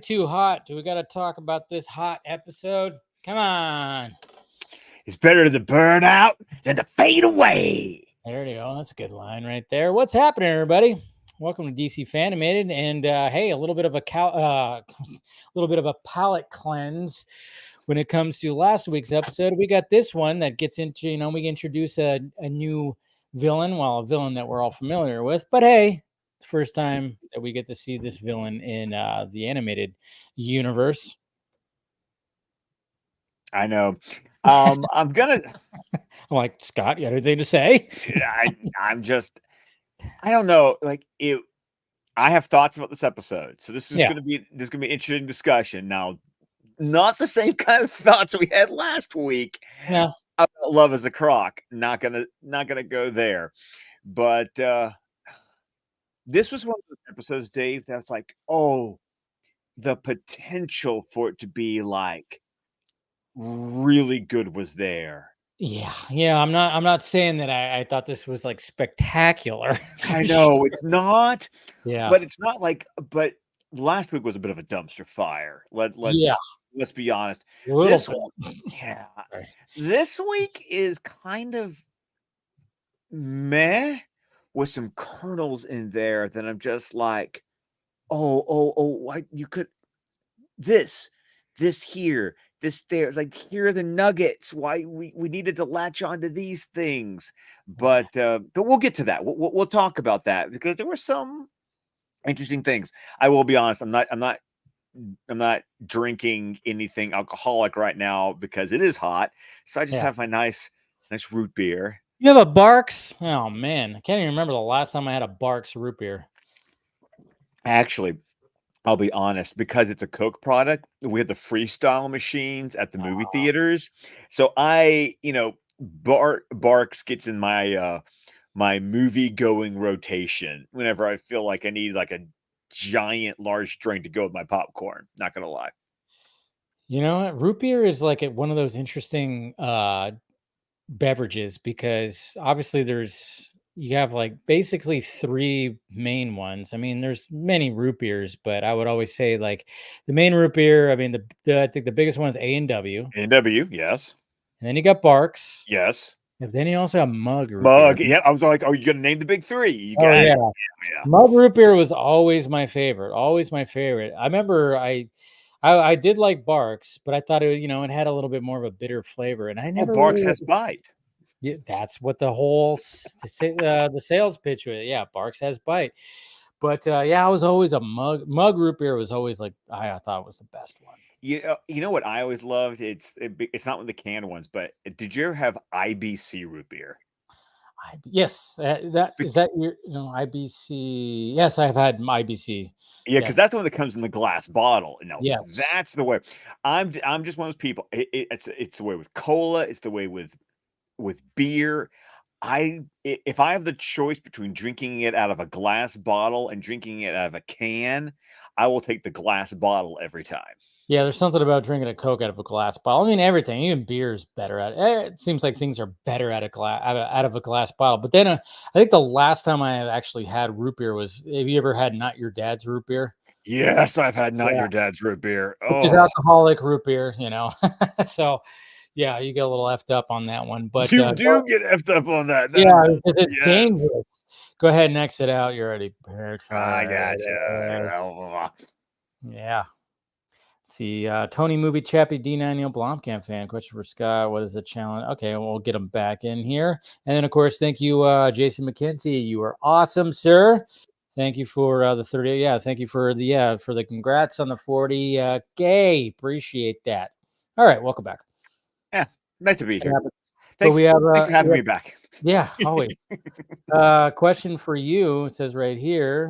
it too hot? Do we got to talk about this hot episode? Come on. It's better to burn out than to fade away. There you go. That's a good line right there. What's happening, everybody? Welcome to DC Fan-imated, and hey, a little bit of a palate cleanse when it comes to last week's episode. We got this one that gets into, we introduce a new villain, a villain that we're all familiar with. But hey, it's the first time that we get to see this villain in the animated universe. I know. I'm like, Scott, you got anything to say? I don't know. I have thoughts about this episode. So this is going to be an interesting discussion. Now, not the same kind of thoughts we had last week. Yeah. About Love as a Croc. Not gonna go there. But this was one of those episodes, Dave, that was like, oh, the potential for it to be like really good was there. Yeah. I'm not saying that I thought this was like spectacular. I know it's not. Yeah, but it's not like. But last week was a bit of a dumpster fire. Let's be honest. This week is kind of meh with some kernels in there that I'm just like, why you could this here. This there, it's like, here are the nuggets. Why we needed to latch onto these things, but we'll get to that. We'll talk about that because there were some interesting things. I will be honest. I'm not drinking anything alcoholic right now because it is hot. So I just have my nice root beer. You have a Barks? Oh man, I can't even remember the last time I had a Barks root beer. Actually, I'll be honest, because it's a Coke product, we have the freestyle machines at the movie theaters. So Barks gets in my my movie going rotation whenever I feel like I need like a giant large drink to go with my popcorn. Not gonna lie. You know what? Root beer is like one of those interesting beverages because obviously you have like basically three main ones. I mean, there's many root beers, but I would always say like the main root beer. I mean, I think the biggest one is A&W. A&W, yes. And then you got Barks. Yes. And then you also have Mug root beer. Yeah. I was like, oh, you're gonna name the big three. You got it. Yeah. Mug root beer was always my favorite. Always my favorite. I remember I did like Barks, but I thought it had a little bit more of a bitter flavor, and I never. Barks has bite. Yeah, that's what the whole the sales pitch was. Yeah, Barks has bite, but I was always a mug root beer was always like I thought was the best one. You know what I always loved? It's not one of the canned ones, but did you ever have IBC root beer? Yes, is that your IBC? Yes, I've had IBC. Yeah, because that's the one that comes in the glass bottle. No, yes, that's the way. I'm just one of those people. It's the way with cola. It's the way with beer. If I have the choice between drinking it out of a glass bottle and drinking it out of a can, I will take the glass bottle every time. Yeah, there's something about drinking a Coke out of a glass bottle. I mean, everything, even beer is better at it. It seems like things are better out of a glass bottle. But then I think the last time I actually had root beer was, have you ever had Not Your Dad's root beer? Yes, I've had Not Your Dad's root beer. It's alcoholic root beer, So, yeah, you get a little effed up on that one. But you do get effed up on that. Yeah, because it's dangerous. Go ahead and exit out. You're already. I gotcha. Yeah. See, Tony Movie Chappie D9 Neil Blomkamp fan. Question for Scott. What is the challenge? Okay, we'll get him back in here. And then, of course, thank you, Jason McKenzie. You are awesome, sir. Thank you for the 30. Yeah, thank you for the congrats on the 40K. Appreciate that. All right, welcome back. Yeah, nice to be here. Thanks for having me back. Yeah, always. Question for you, it says right here,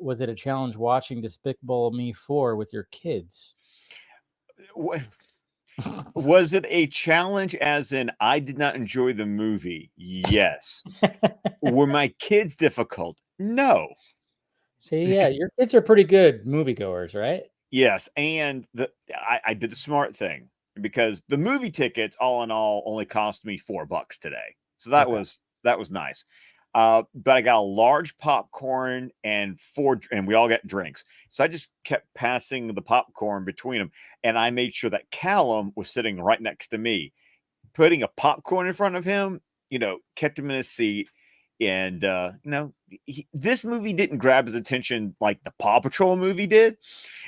was it a challenge watching Despicable Me 4 with your kids? Was it a challenge as in I did not enjoy the movie? Yes. Were my kids difficult? No. See, yeah, your kids are pretty good moviegoers, right? Yes, and I did the smart thing because the movie tickets, all in all, only cost me $4 today. So that was nice. But I got a large popcorn and we all got drinks. So I just kept passing the popcorn between them, and I made sure that Callum was sitting right next to me. Putting a popcorn in front of him, kept him in his seat. And this movie didn't grab his attention like the Paw Patrol movie did.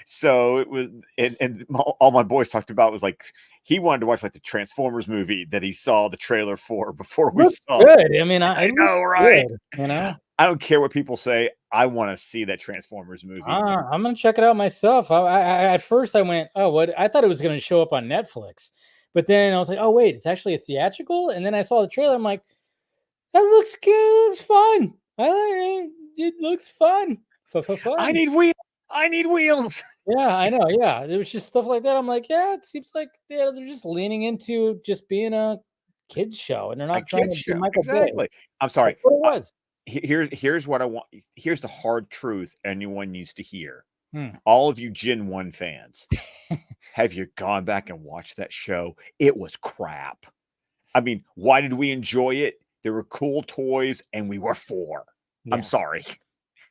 So it was, and all my boys talked about was like he wanted to watch like the Transformers movie that he saw the trailer for before we Looks saw. good. I mean, I know, right? Good, I don't care what people say. I want to see that Transformers movie. I'm gonna check it out myself. I at first I went, oh, what? I thought it was gonna show up on Netflix, but then I was like, oh wait, it's actually a theatrical. And then I saw the trailer. I'm like, that looks good. It looks fun. I like it. It looks fun. Fun. I need wheels. I need wheels. Yeah, I know. Yeah, there was just stuff like that. I'm like, yeah, it seems like they're just leaning into just being a kids show, and they're not trying to be Michael Bay. Exactly. I'm sorry. That's what it was. Here's what I want. Here's the hard truth anyone needs to hear. Hmm. All of you Gen 1 fans, have you gone back and watched that show? It was crap. I mean, why did we enjoy it? There were cool toys and we were 4. Yeah. I'm sorry.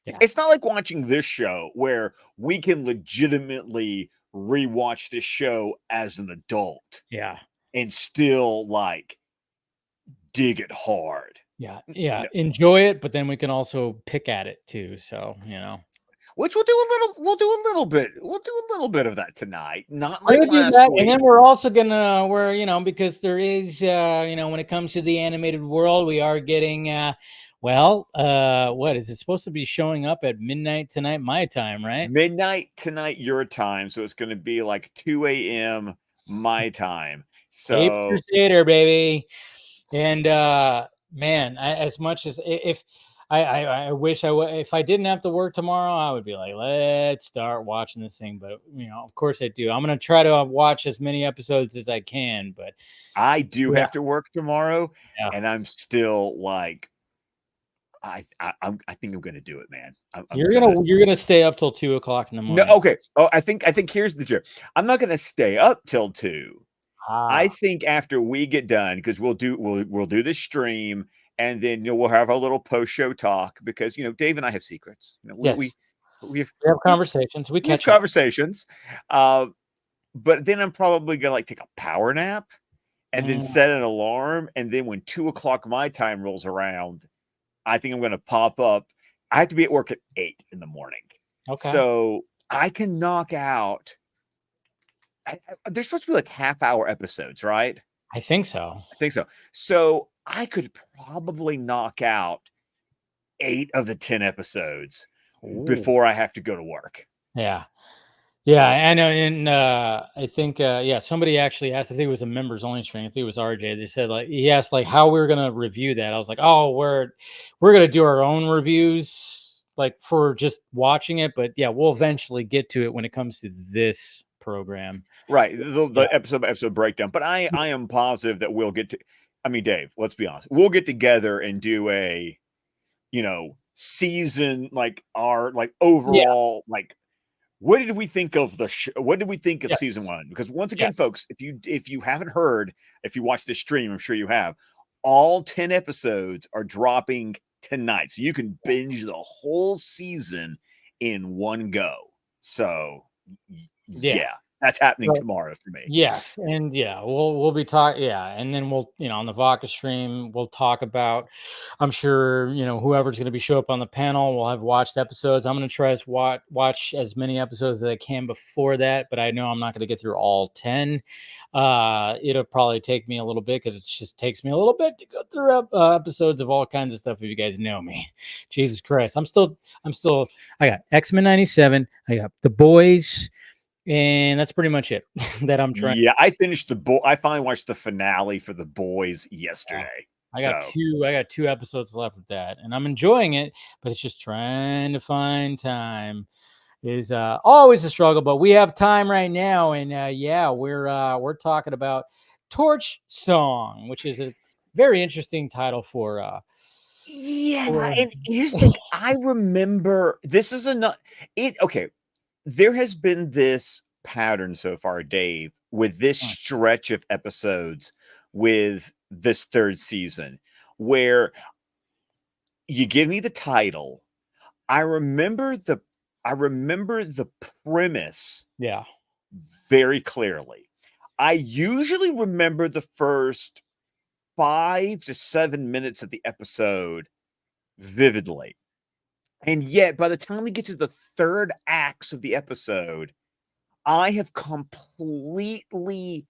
Yeah. It's not like watching this show where we can legitimately rewatch this show as an adult. Yeah. And still like dig it hard. Yeah. Yeah. No. Enjoy it, but then we can also pick at it too. So, which we'll do a little bit of that tonight. Not like last week. And then we're also gonna because there is when it comes to the animated world, we are getting what is it supposed to be showing up at midnight tonight, my time, right? Midnight tonight, your time. So it's gonna be like 2 a.m. my time. So Crusader, baby. And man, as much as if I wish if I didn't have to work tomorrow, I would be like, let's start watching this thing. But of course I do. I'm gonna try to watch as many episodes as I can. But I do have to work tomorrow, and I'm still like, I think I'm gonna do it, man. You're gonna stay up till 2 o'clock in the morning. No, okay. Oh, I think here's the joke. I'm not gonna stay up till 2. I think after we get done, because we'll do this stream, and then we'll have our little post-show talk, because Dave and I have secrets. Yes. We have conversations. We catch conversations. But then I'm probably gonna like take a power nap and then set an alarm. And then when 2 o'clock my time rolls around, I think I'm gonna pop up. I have to be at work at 8 in the morning. Okay. So I can knock out. They're supposed to be like half-hour episodes, right? I think so. So I could probably knock out 8 of the 10 episodes before I have to go to work. Yeah. Yeah, I know. And I think, somebody actually asked, I think it was a members only stream. I think it was RJ. They said, like, he asked like how we were going to review that. I was like, oh, we're going to do our own reviews, like for just watching it. But yeah, we'll eventually get to it when it comes to this program. Right. The episode breakdown. But I am positive that we'll get to, I mean, Dave, let's be honest. We'll get together and do a, season, like our, like overall, like, what did we think of the show? What did we think of season 1? Because once again, folks, if you haven't heard, if you watch this stream, I'm sure you have, all 10 episodes are dropping tonight. So you can binge the whole season in one go. So yeah. That's happening tomorrow for me. Yes, and we'll be talking. And then we'll on the Vodka stream we'll talk about. I'm sure whoever's going to be show up on the panel will have watched episodes. I'm going to try to watch as many episodes as I can before that, but I know I'm not going to get through all 10. It'll probably take me a little bit because it just takes me a little bit to go through episodes of all kinds of stuff. If you guys know me, Jesus Christ, I'm still. I got X-Men '97. I got The Boys. And that's pretty much it that I'm trying. Yeah, I finished I finally watched the finale for The Boys yesterday. I got 2 episodes left of that, and I'm enjoying it, but it's just trying to find time is always a struggle. But we have time right now, and we're talking about Torch Song, which is a very interesting title for. And here's the thing. I remember this is okay. There has been this pattern so far, Dave, with this stretch of episodes with this 3rd season, where you give me the title. I remember the premise Yeah. very clearly. I usually remember the first 5 to 7 minutes of the episode vividly. And yet, by the time we get to the third acts of the episode, I have completely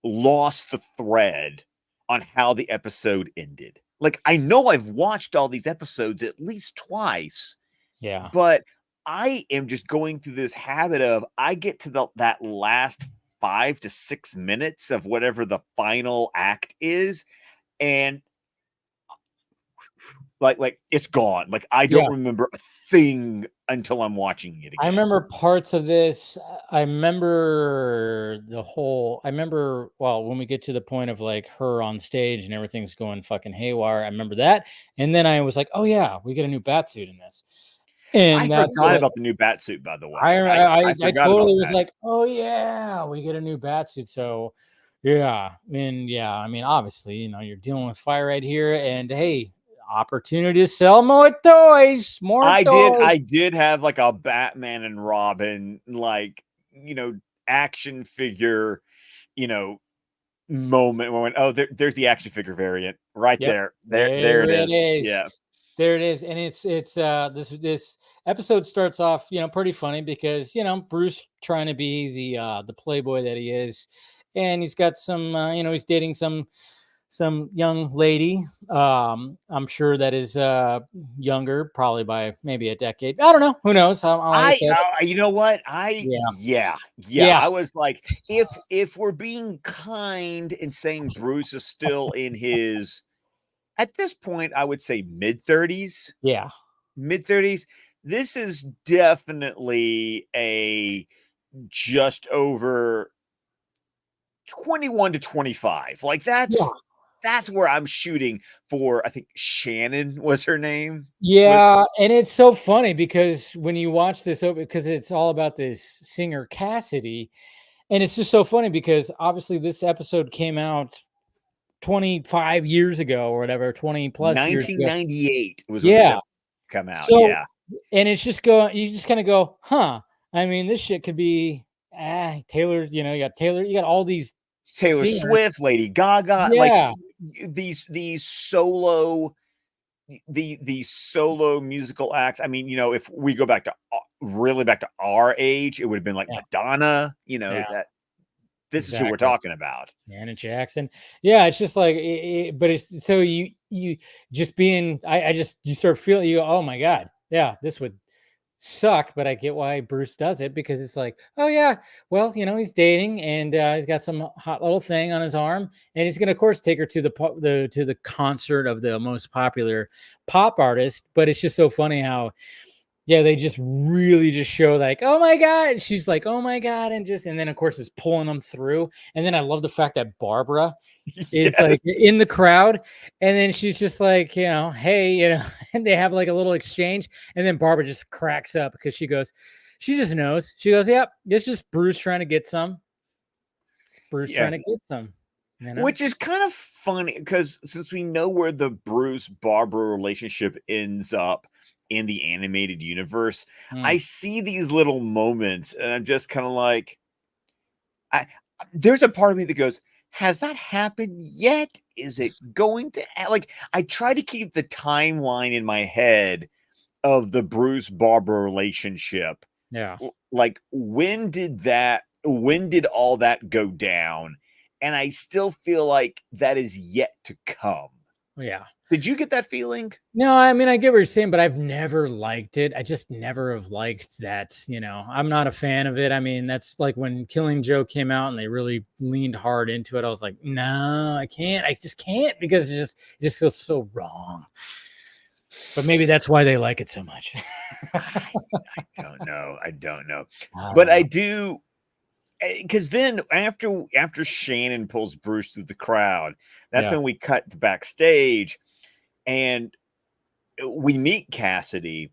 lost the thread on how the episode ended. Like, I know I've watched all these episodes at least twice, Yeah. but I am just going through this habit of I get to that last 5 to 6 minutes of whatever the final act is, and like it's gone. Like I Yeah. don't remember a thing until I'm watching it I again. remember parts of this. I remember I remember, well, when we get to the point of like her on stage and everything's going fucking haywire. I remember that. And then I was like, oh yeah, we get a new bat suit in this. I And that's forgot what about the new bat suit, by the I way. I I forgot about totally was that. like, "Oh, yeah, we get a new bat suit." So, yeah, and yeah, I mean, obviously, you're dealing with fire right here, and hey, opportunity to sell more I toys. did have like a Batman and Robin, like, action figure, you know, moment when oh there's the action figure variant right Yep, there. There there it it is. is. Yeah. There it is, and it's this episode starts off, pretty funny because Bruce trying to be the playboy that he is, and he's got some he's dating some young lady. I'm sure that is younger, probably by maybe a decade. I don't know. Who knows? Like I said, You know what? yeah, Yeah. yeah, I was like, if we're being kind and saying Bruce is still in his at this point, I would say yeah, mid 30s. This is definitely a just over 21 to 25. Like yeah. that's where I'm shooting for. I think Shannon was her name. With Yeah, and it's so funny because when you watch this because it's all about this singer Cassidy, and it's just so funny because obviously this episode came out 25 years ago or whatever, 20 plus years ago. 1998 was when this Yeah. episode come out. So, Yeah. and it's just going, you just kind of go, huh? I mean, this shit could be Taylor, you got all these Taylor singers. Swift, Lady Gaga, like Yeah. these solo these solo musical acts. I mean, if we go back to really back to our age, it would have been like Yeah. Madonna, Yeah. that this is who we're Exactly. talking about. Janet Jackson. Yeah, it's just like, but it's so you just being, I just, you start feeling, oh my God, yeah, this would suck, but I get why Bruce does it because it's like, oh yeah, well, he's dating and he's got some hot little thing on his arm, and he's gonna, of course, take her to the concert of the most popular pop artist. But it's just so funny how, yeah, they just really just show like, oh my God, she's like, oh my God, and then of course it's pulling them through, and then I love the fact that Barbara is Yes. like in the crowd, and then she's just like, hey, and they have like a little exchange, and then Barbara just cracks up because she just knows. She goes, yep, it's just Bruce trying to get some. It's Bruce Yeah. trying to get some, Which is kind of funny because since we know where the Bruce Barbara relationship ends up in the animated universe, I Mm, see these little moments and I'm just kind of like, I there's a part of me that goes, has that happened yet? Is it going to like I try to keep the timeline in my head of the Bruce Barbara relationship. yeah, Like when did all that go down? And I still feel like that is yet to come. yeah. Did you get that feeling? No, I mean, I get what you're saying, but I've never liked it. I just never have liked that. I'm not a fan of it. I mean, that's like when Killing Joke came out and they really leaned hard into it. I was like, no, I can't. I just can't because it just feels so wrong. But maybe that's why they like it so much. I don't know. I don't know. I But don't I know. do because then after Shannon pulls Bruce through the crowd, that's Yeah. when we cut to backstage and we meet Cassidy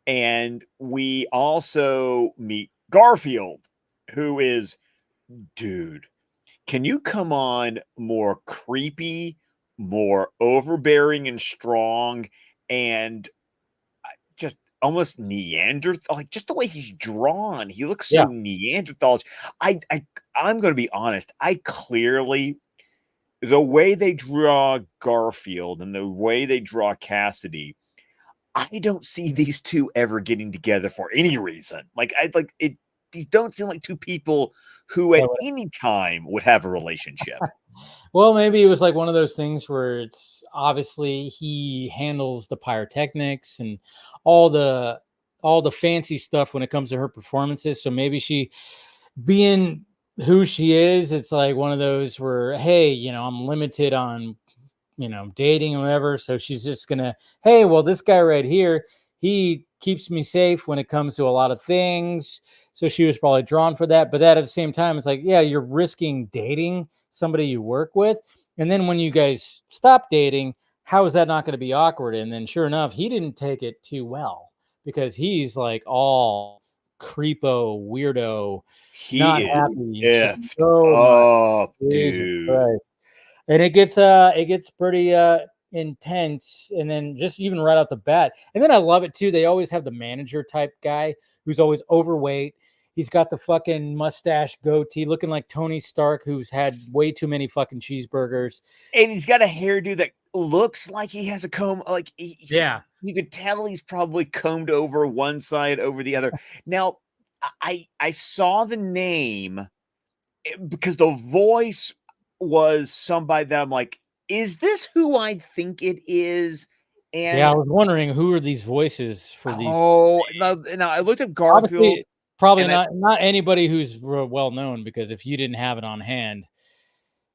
and we also meet Garfield, who is, dude, can you come on more creepy, more overbearing and strong, and just almost Neanderthal, like just the way he's drawn. He looks Yeah. so Neanderthalish. I'm going to be honest. I clearly, the way they draw Garfield and the way they draw Cassidy, I don't see these two ever getting together for any reason. Like it. These don't seem like two people who at any time would have a relationship. Well, maybe it was like one of those things where it's obviously he handles the pyrotechnics and all the fancy stuff when it comes to her performances. So maybe she, being who she is, it's like one of those where, hey, you know, I'm limited on, you know, dating or whatever. So she's just gonna, hey, well, this guy right here, he keeps me safe when it comes to a lot of things. So she was probably drawn for that. But that at the same time, it's like, yeah, you're risking dating somebody you work with. And then when you guys stop dating, how is that not going to be awkward? And then sure enough, he didn't take it too well because he's like all creepo, weirdo, not He is happy. Just effed so up, much. Jesus dude. Christ. And it gets pretty intense, and then just even right out the bat. And then I love it too, they always have the manager type guy who's always overweight. He's got the fucking mustache goatee looking like Tony Stark, who's had way too many fucking cheeseburgers, and he's got a hairdo that looks like he has a comb. Like yeah, you could tell he's probably combed over one side over the other. Now I saw the name because the voice was somebody that I'm like, is this who I think it is? And yeah, I was wondering who are these voices for these. Now I looked at Garfield. Obviously, probably not anybody who's well known, because if you didn't have it on hand,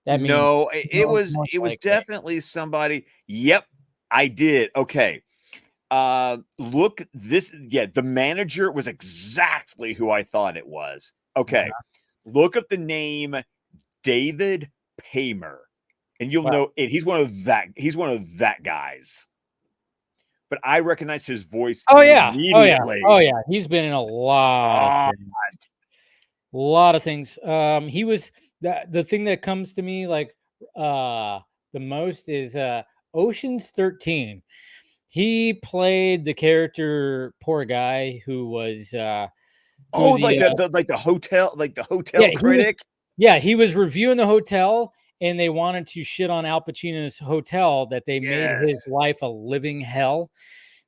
that means no, it was definitely somebody. Yep, I did. Okay. Look, the manager was exactly who I thought it was. Okay. Look up the name David Paymer, and you'll know it. He's one of that guys. But I recognize his voice immediately. Oh yeah. He's been in a lot of things. A lot of things. He was the thing that comes to me like the most is Ocean's 13. He played the character, poor guy, who was the hotel critic. He was reviewing the hotel, and they wanted to shit on Al Pacino's hotel that they made his life a living hell.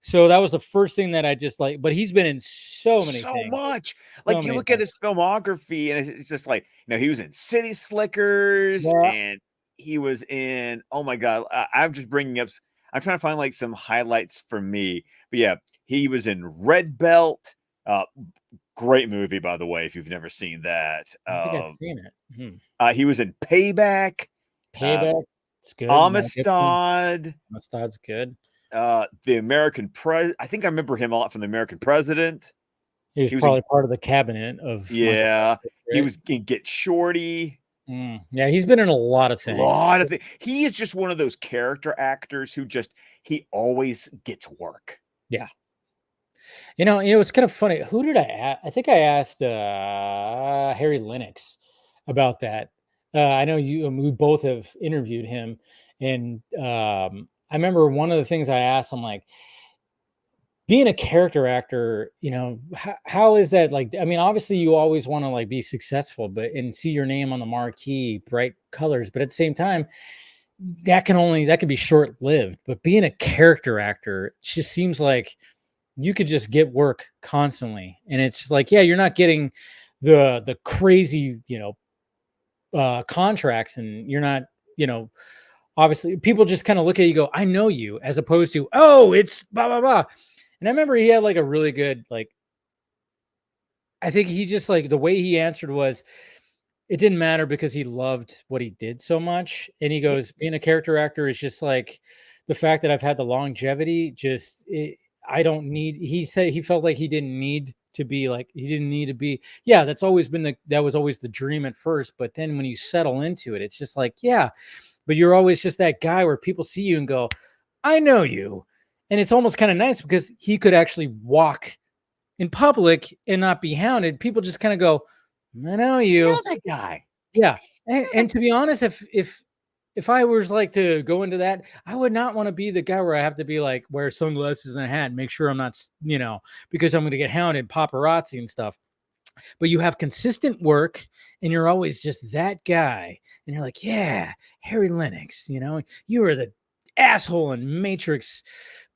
So that was the first thing that I just like. But he's been in so things. Much. Like you look at his filmography, and it's just like, you know, he was in City Slickers, and he was in. Oh my god, I'm just bringing up. I'm trying to find like some highlights for me. But yeah, he was in Red Belt. Great movie, by the way, if you've never seen that. I think I've seen it. He was in Payback. It's good. Amistad. Amistad's good. The American President. I think I remember him a lot from The American President. He was probably part of the cabinet of. Yeah, he was in Get Shorty. Yeah, he's been in a lot of things. He is just one of those character actors who he always gets work. Yeah. You know, it was kind of funny. Who did I ask? I think I asked Harry Lennox about that. I know we both have interviewed him, and I remember one of the things I asked him, like, being a character actor, you know, how is that? Like, I mean, obviously you always want to like be successful, and see your name on the marquee, bright colors, but at the same time, that could be short lived. But being a character actor, it just seems like you could just get work constantly, and it's just like, yeah, you're not getting the crazy, you know, contracts, and you're not, you know, obviously people just kind of look at you, go, I know you, as opposed to, oh, it's blah blah blah. And I remember he had like a really good, like, I think he just like the way he answered was, it didn't matter because he loved what he did so much. And he goes, being a character actor is just like the fact that I've had the longevity. I don't need. He said he felt like he didn't need to be like, he didn't need to be. Yeah, that was always the dream at first. But then when you settle into it, it's just like, yeah, but you're always just that guy where people see you and go, I know you. And it's almost kind of nice because he could actually walk in public and not be hounded. People just kind of go, I know you. I know that guy. Yeah. And to be honest, if if I was like to go into that, I would not want to be the guy where I have to be like wear sunglasses and a hat and make sure I'm not, because I'm going to get hounded, paparazzi and stuff. But you have consistent work and you're always just that guy. And you're like, yeah, Harry Lennox, you were the asshole in Matrix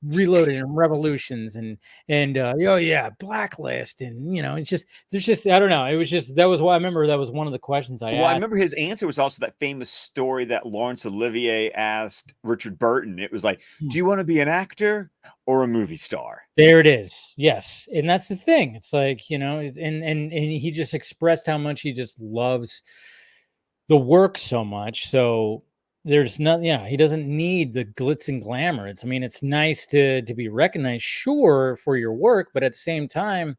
Reloaded and Revolutions and oh yeah, Blacklist. And it's just, there's just, I don't know. It was just, that was why I remember that was one of the questions I Well, I asked. remember his answer was also that famous story that Laurence Olivier asked Richard Burton. It was like, do you want to be an actor or a movie star? There it is. Yes. And that's the thing. It's like, and he just expressed how much he just loves the work so much. So there's nothing, he doesn't need the glitz and glamour. It's nice to be recognized, sure, for your work, but at the same time,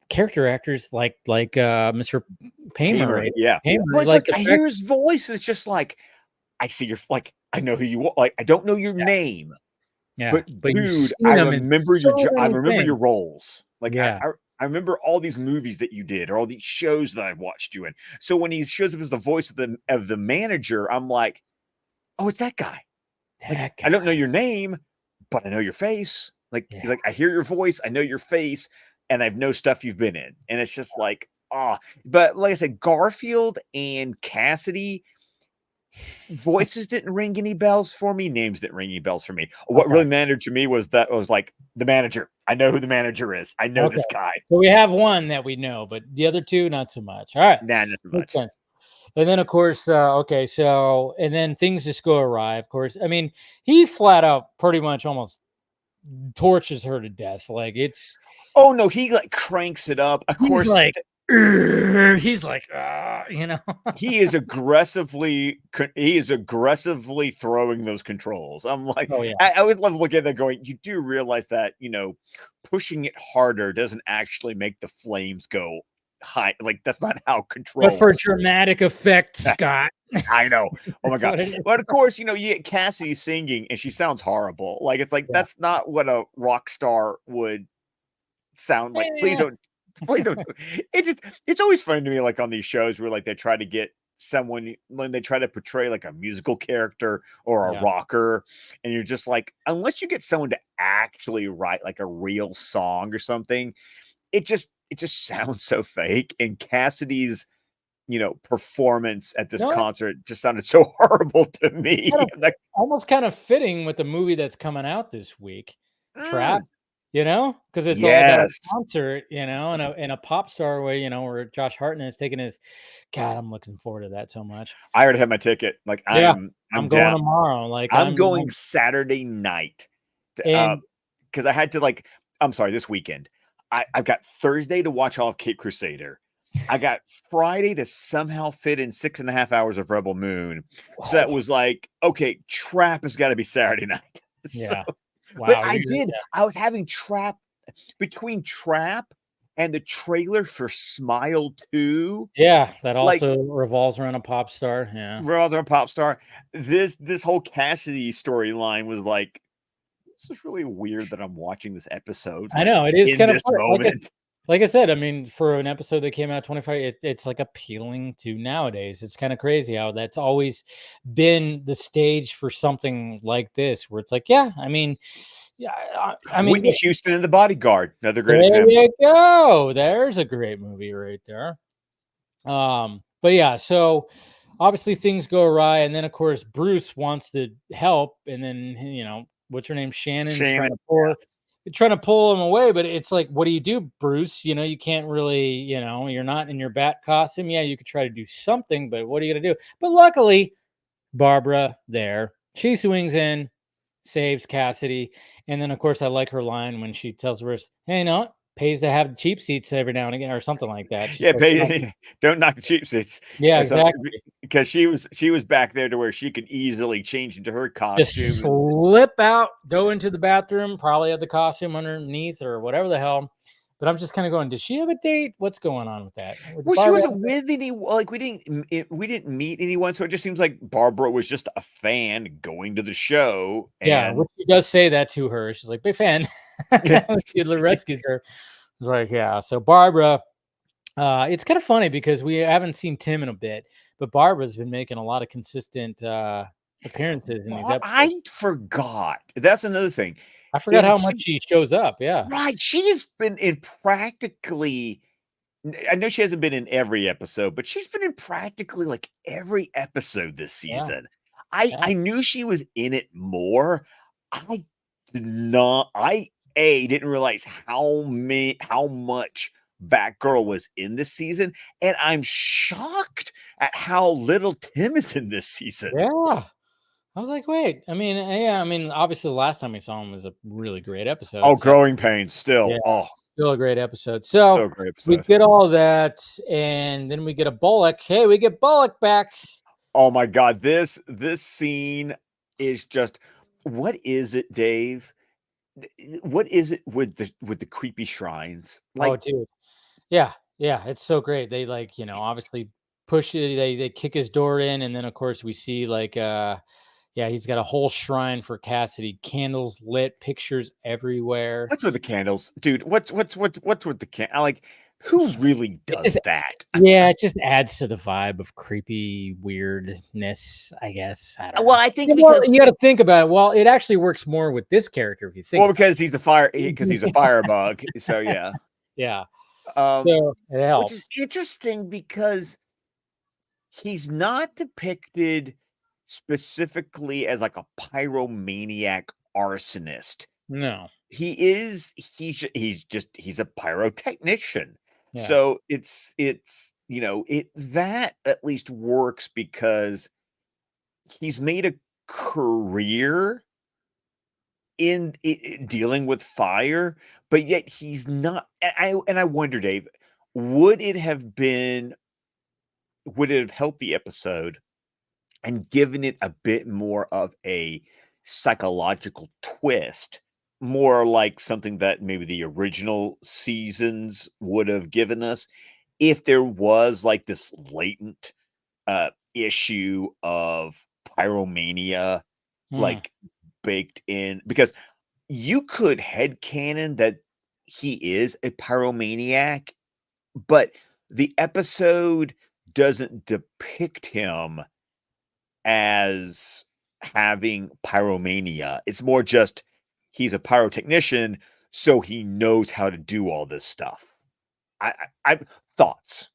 character actors like Mr. Paymer, right? Yeah. Paymer, Well, it's like I hear his voice, and it's just like I see your I know who you are. Like I don't know your name. Yeah, but dude, I remember I remember your roles. Like I remember all these movies that you did or all these shows that I've watched you in. So when he shows up as the voice of the manager, I'm like, oh, it's that guy. Like, I don't know your name, but I know your face. Like I hear your voice, I know your face, and I know stuff you've been in. And it's just like, but like I said, Garfield and Cassidy, voices didn't ring any bells for me. Names didn't ring any bells for me. What really mattered to me was that it was like the manager. I know who the manager is. I know this guy. So we have one that we know, but the other two, not so much. All right. Nah, not so much. And then, of course, so, and then things just go awry, of course. He flat out pretty much almost tortures her to death. Like it's... Oh, no, he like cranks it up. Of course, like... he's like, he is aggressively throwing those controls. I'm like, oh, yeah. I always love looking at that going, you do realize that, pushing it harder doesn't actually make the flames go high. Like that's not how control. But for dramatic effect, Scott. I know. Oh my God. But of course, you get Cassidy singing and she sounds horrible. Like it's like that's not what a rock star would sound like. Please don't it's always funny to me, like on these shows where like they try to get someone when they try to portray like a musical character or a rocker, and you're just like, unless you get someone to actually write like a real song or something, it just sounds so fake. And Cassidy's performance at this concert just sounded so horrible to me. Almost kind of fitting with the movie that's coming out this week, Trap. Because it's all about a concert, and a pop star way, where Josh Hartnett is taking his... God, I'm looking forward to that so much. I already have my ticket. Like I'm going tomorrow. Like I'm going Saturday night. Because I had to I'm sorry, this weekend. I've got Thursday to watch all of Cape Crusader. I got Friday to somehow fit in 6.5 hours of Rebel Moon. So that was like, okay, Trap has got to be Saturday night. Yeah. Wow, but I was having between Trap and the trailer for Smile 2. Yeah, that also revolves around a pop star. Yeah. Revolves around a pop star. This whole Cassidy storyline was like, this is really weird that I'm watching this episode. I know, it is kind of moment. Like I said, for an episode that came out 25, it's like appealing to nowadays. It's kind of crazy how that's always been the stage for something like this, where it's like, Whitney Houston and The Bodyguard, another great example. There you go. There's a great movie right there. But yeah, so obviously things go awry, and then of course Bruce wants to help, and then what's her name, Shannon. Trying to pull him away, but it's like, what do you do, Bruce? You can't really, you're not in your bat costume. Yeah, you could try to do something, but what are you gonna do? But luckily, Barbara there, she swings in, saves Cassidy, and then of course I like her line when she tells Bruce, "Hey, no, pays to have cheap seats every now and again," or something like that. She's don't knock the cheap seats. Yeah, exactly. Because she was back there to where she could easily change into her costume. Just slip out, go into the bathroom, probably have the costume underneath or whatever the hell. But I'm just kind of going, does she have a date? What's going on with that? Well, she wasn't with any, we didn't meet anyone, so it just seems like Barbara was just a fan going to the show. And which she does say that to her. She's like, big fan. She rescues her. Like, yeah. So Barbara It's kind of funny because we haven't seen Tim in a bit, but Barbara's been making a lot of consistent appearances in these episodes. I forgot. That's another thing. I forgot how much She she shows up. Yeah. right, she has been in practically I know she hasn't been in every episode, but she's been in practically, like, every episode this Yeah. season. Yeah. I knew she was in it more. I did not didn't realize how much Batgirl was in this season, and I'm shocked at how little Tim is in this season. Yeah. I was like, wait. I mean, yeah. I mean, obviously, the last time we saw him was a really great episode. Oh, So Growing Pains yeah, still. Oh, still a great episode. still So a great we episode. get all that, and then we get a Bullock. Hey, we get Bullock back. Oh my god, this scene is just what is it, Dave? What is it with the creepy shrines? Oh, Like, dude. Yeah, yeah, it's so great. They like, obviously push it, they kick his door in, and then of course we see like yeah, he's got a whole shrine for Cassidy, candles lit, pictures everywhere. what's with the candles? Dude, what's with the like, who really It does just that? yeah, it just adds to the vibe of creepy weirdness, I guess. I don't Well, know. I think Yeah, well, because you got to think about it. Well, it actually works more with this character if you think about because he's a it. firebug. So yeah. Yeah. Um, So it which is helps. interesting because he's not depicted specifically as like a pyromaniac arsonist. No. He's a pyrotechnician. Yeah. So it that at least works because he's made a career in dealing with fire, but yet he's not. And I wonder, Dave, would it have been would it have helped the episode and given it a bit more of a psychological twist, more like something that maybe the original seasons would have given us if there was like this latent issue of pyromania Mm. like baked in, because you could headcanon that he is a pyromaniac, but the episode doesn't depict him as having pyromania. It's more just he's a pyrotechnician, so he knows how to do all this stuff. I thoughts.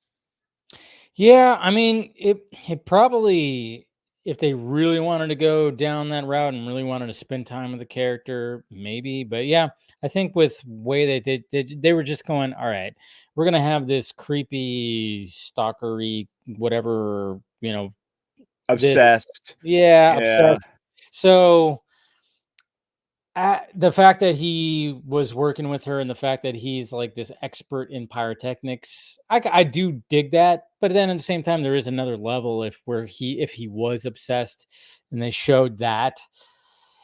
Yeah, I mean, it probably, if they really wanted to go down that route and really wanted to spend time with the character, maybe. But yeah, I think with way they were just going, all right, we're gonna have this creepy stalkery whatever, this Obsessed. yeah, Yeah. obsessed. So the fact that he was working with her and the fact that he's like this expert in pyrotechnics, I do dig that. But then at the same time, there is another level if he was obsessed, and they showed that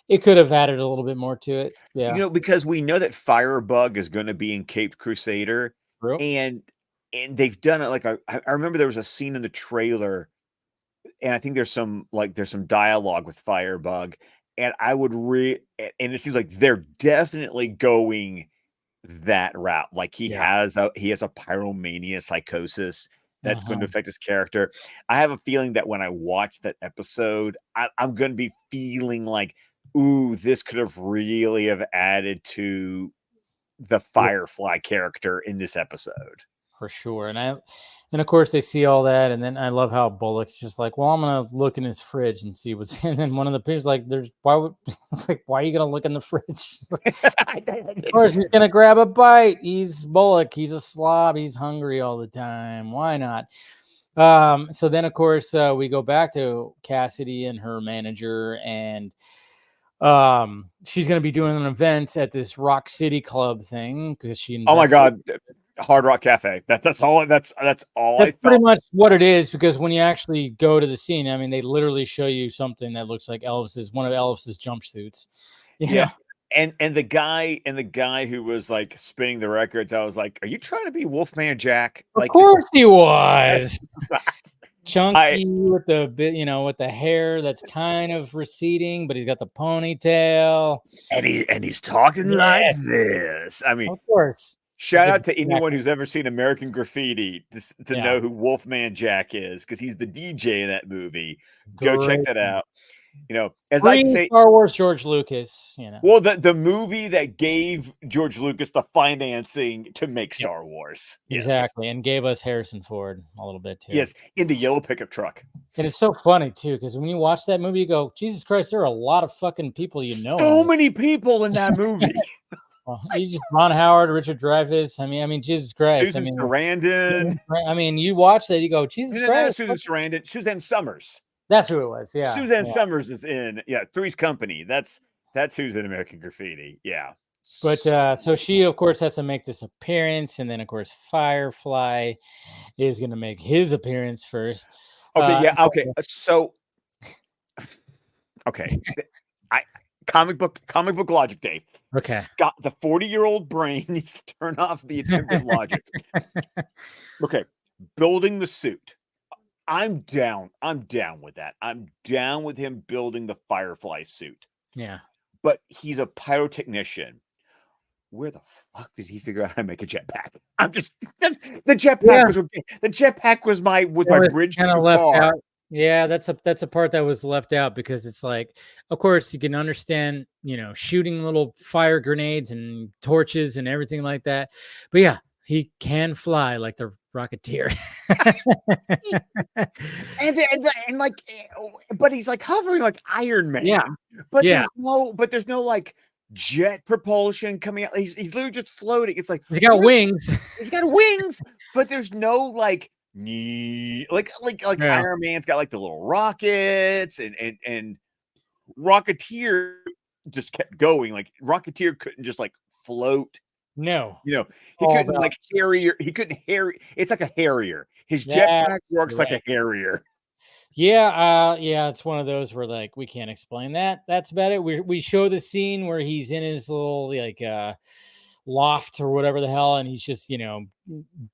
it could have added a little bit more to it. Yeah, Because we know that Firebug is going to be in Caped Crusader, true. and they've done it like I remember there was a scene in the trailer, and I think there's some dialogue with Firebug, and and it seems like they're definitely going that route. Like Yeah. he has a pyromania psychosis that's going to Uh-huh. affect his character. I have a feeling that when I watch that episode, I'm going to be feeling like, ooh, this could have really have added to the Yes. Firefly character in this episode. For sure. And of course they see all that, and then I love how Bullock's just like, well, I'm gonna look in his fridge and see what's in. And one of the peers like, there's why would it's like, why are you gonna look in the fridge? Of course he's gonna grab a bite. He's Bullock, he's a slob, he's hungry all the time. Why not? So then of course we go back to Cassidy and her manager, and she's gonna be doing an event at this Rock City Club thing because she Oh my invested. god, Hard Rock Cafe. That's all I That's pretty thought. much what it is, because when you actually go to the scene, I mean, they literally show you something that looks like one of Elvis's jumpsuits. You Yeah. know, And the guy who was like spinning the records, I was like, "Are you trying to be Wolfman Jack?" of Like, is course he was that I chunky with the bit, with the hair that's kind of receding, but he's got the ponytail. and he's talking like Yeah, this. I mean, of course. Shout out to anyone who's ever seen American Graffiti to Yeah. know who Wolfman Jack is, because he's the DJ in that movie. Go check that out. You know, as I say, Star Wars George Lucas, you know. well, the movie that gave George Lucas the financing to make Yep. Star Wars. Yes. Exactly. And gave us Harrison Ford a little bit too. Yes, in the yellow pickup truck. And it's so funny too, because when you watch that movie, you go, Jesus Christ, there are a lot of fucking people you know. So many people in that movie. Well, you just Ron Howard, Richard Dreyfuss. I mean, Jesus Christ. Susan Sarandon. I mean, you watch that, you go, Jesus Christ. Susan Sarandon. Suzanne Summers. That's who it was. Yeah. Suzanne Summers is in Three's Company. That's who's in American Graffiti. Yeah. But so she, of course, has to make this appearance, and then of course Firefly is going to make his appearance first. Okay. Yeah. Okay. So. Okay. Comic book logic, Dave. Okay. Scott, the 40-year-old brain needs to turn off the attempted logic. Okay. Building the suit. I'm down with that. I'm down with him building the Firefly suit. Yeah. But he's a pyrotechnician. Where the fuck did he figure out how to make a jetpack? The jetpack was my bridge kind too of left far. out. Yeah, that's a part that was left out, because it's like, of course, you can understand, you know, shooting little fire grenades and torches and everything like that. But yeah, he can fly like the Rocketeer. and like, but he's like hovering like Iron Man. Yeah. But there's no like jet propulsion coming out. He's literally just floating. It's like he's got wings. He's got wings, but there's no like Iron Man's got like the little rockets, and Rocketeer just kept going. Like Rocketeer couldn't just like float. No, you know, he couldn't like Harrier. He couldn't Harrier. It's like a Harrier. His jetpack works like a Harrier. Yeah, it's one of those where like we can't explain that. That's about it. We show the scene where he's in his little like loft or whatever the hell, and he's just, you know,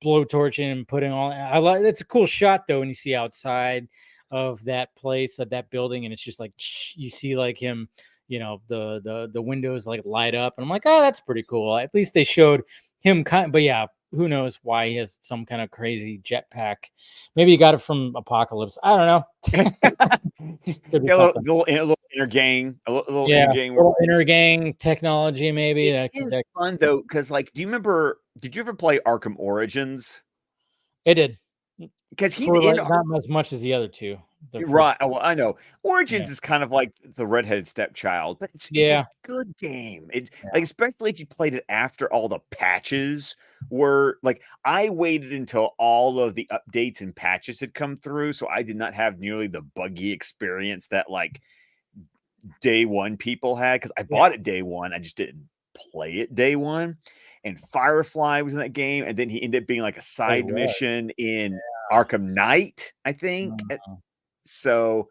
blowtorching and putting all. I like that's a cool shot though when you see outside of that place, of that building, and it's just like you see like him, you know, the windows like light up, and I'm like, oh, that's pretty cool. At least they showed him but yeah, who knows why he has some kind of crazy jetpack. Maybe he got it from Apocalypse. I don't know. a little inner gang, little inner gang technology. Maybe it is fun though, because like, did you ever play Arkham Origins? It did, because he's not as much as the other two. Right. Well, I know Origins is kind of like the redheaded stepchild, but it's a good game. Like, especially if you played it after all the patches were like, I waited until all of the updates and patches had come through, so I did not have nearly the buggy experience that like day one people had, because I bought it day one. I just didn't play it day one. And Firefly was in that game, and then he ended up being like a side mission in Arkham Knight, I think. So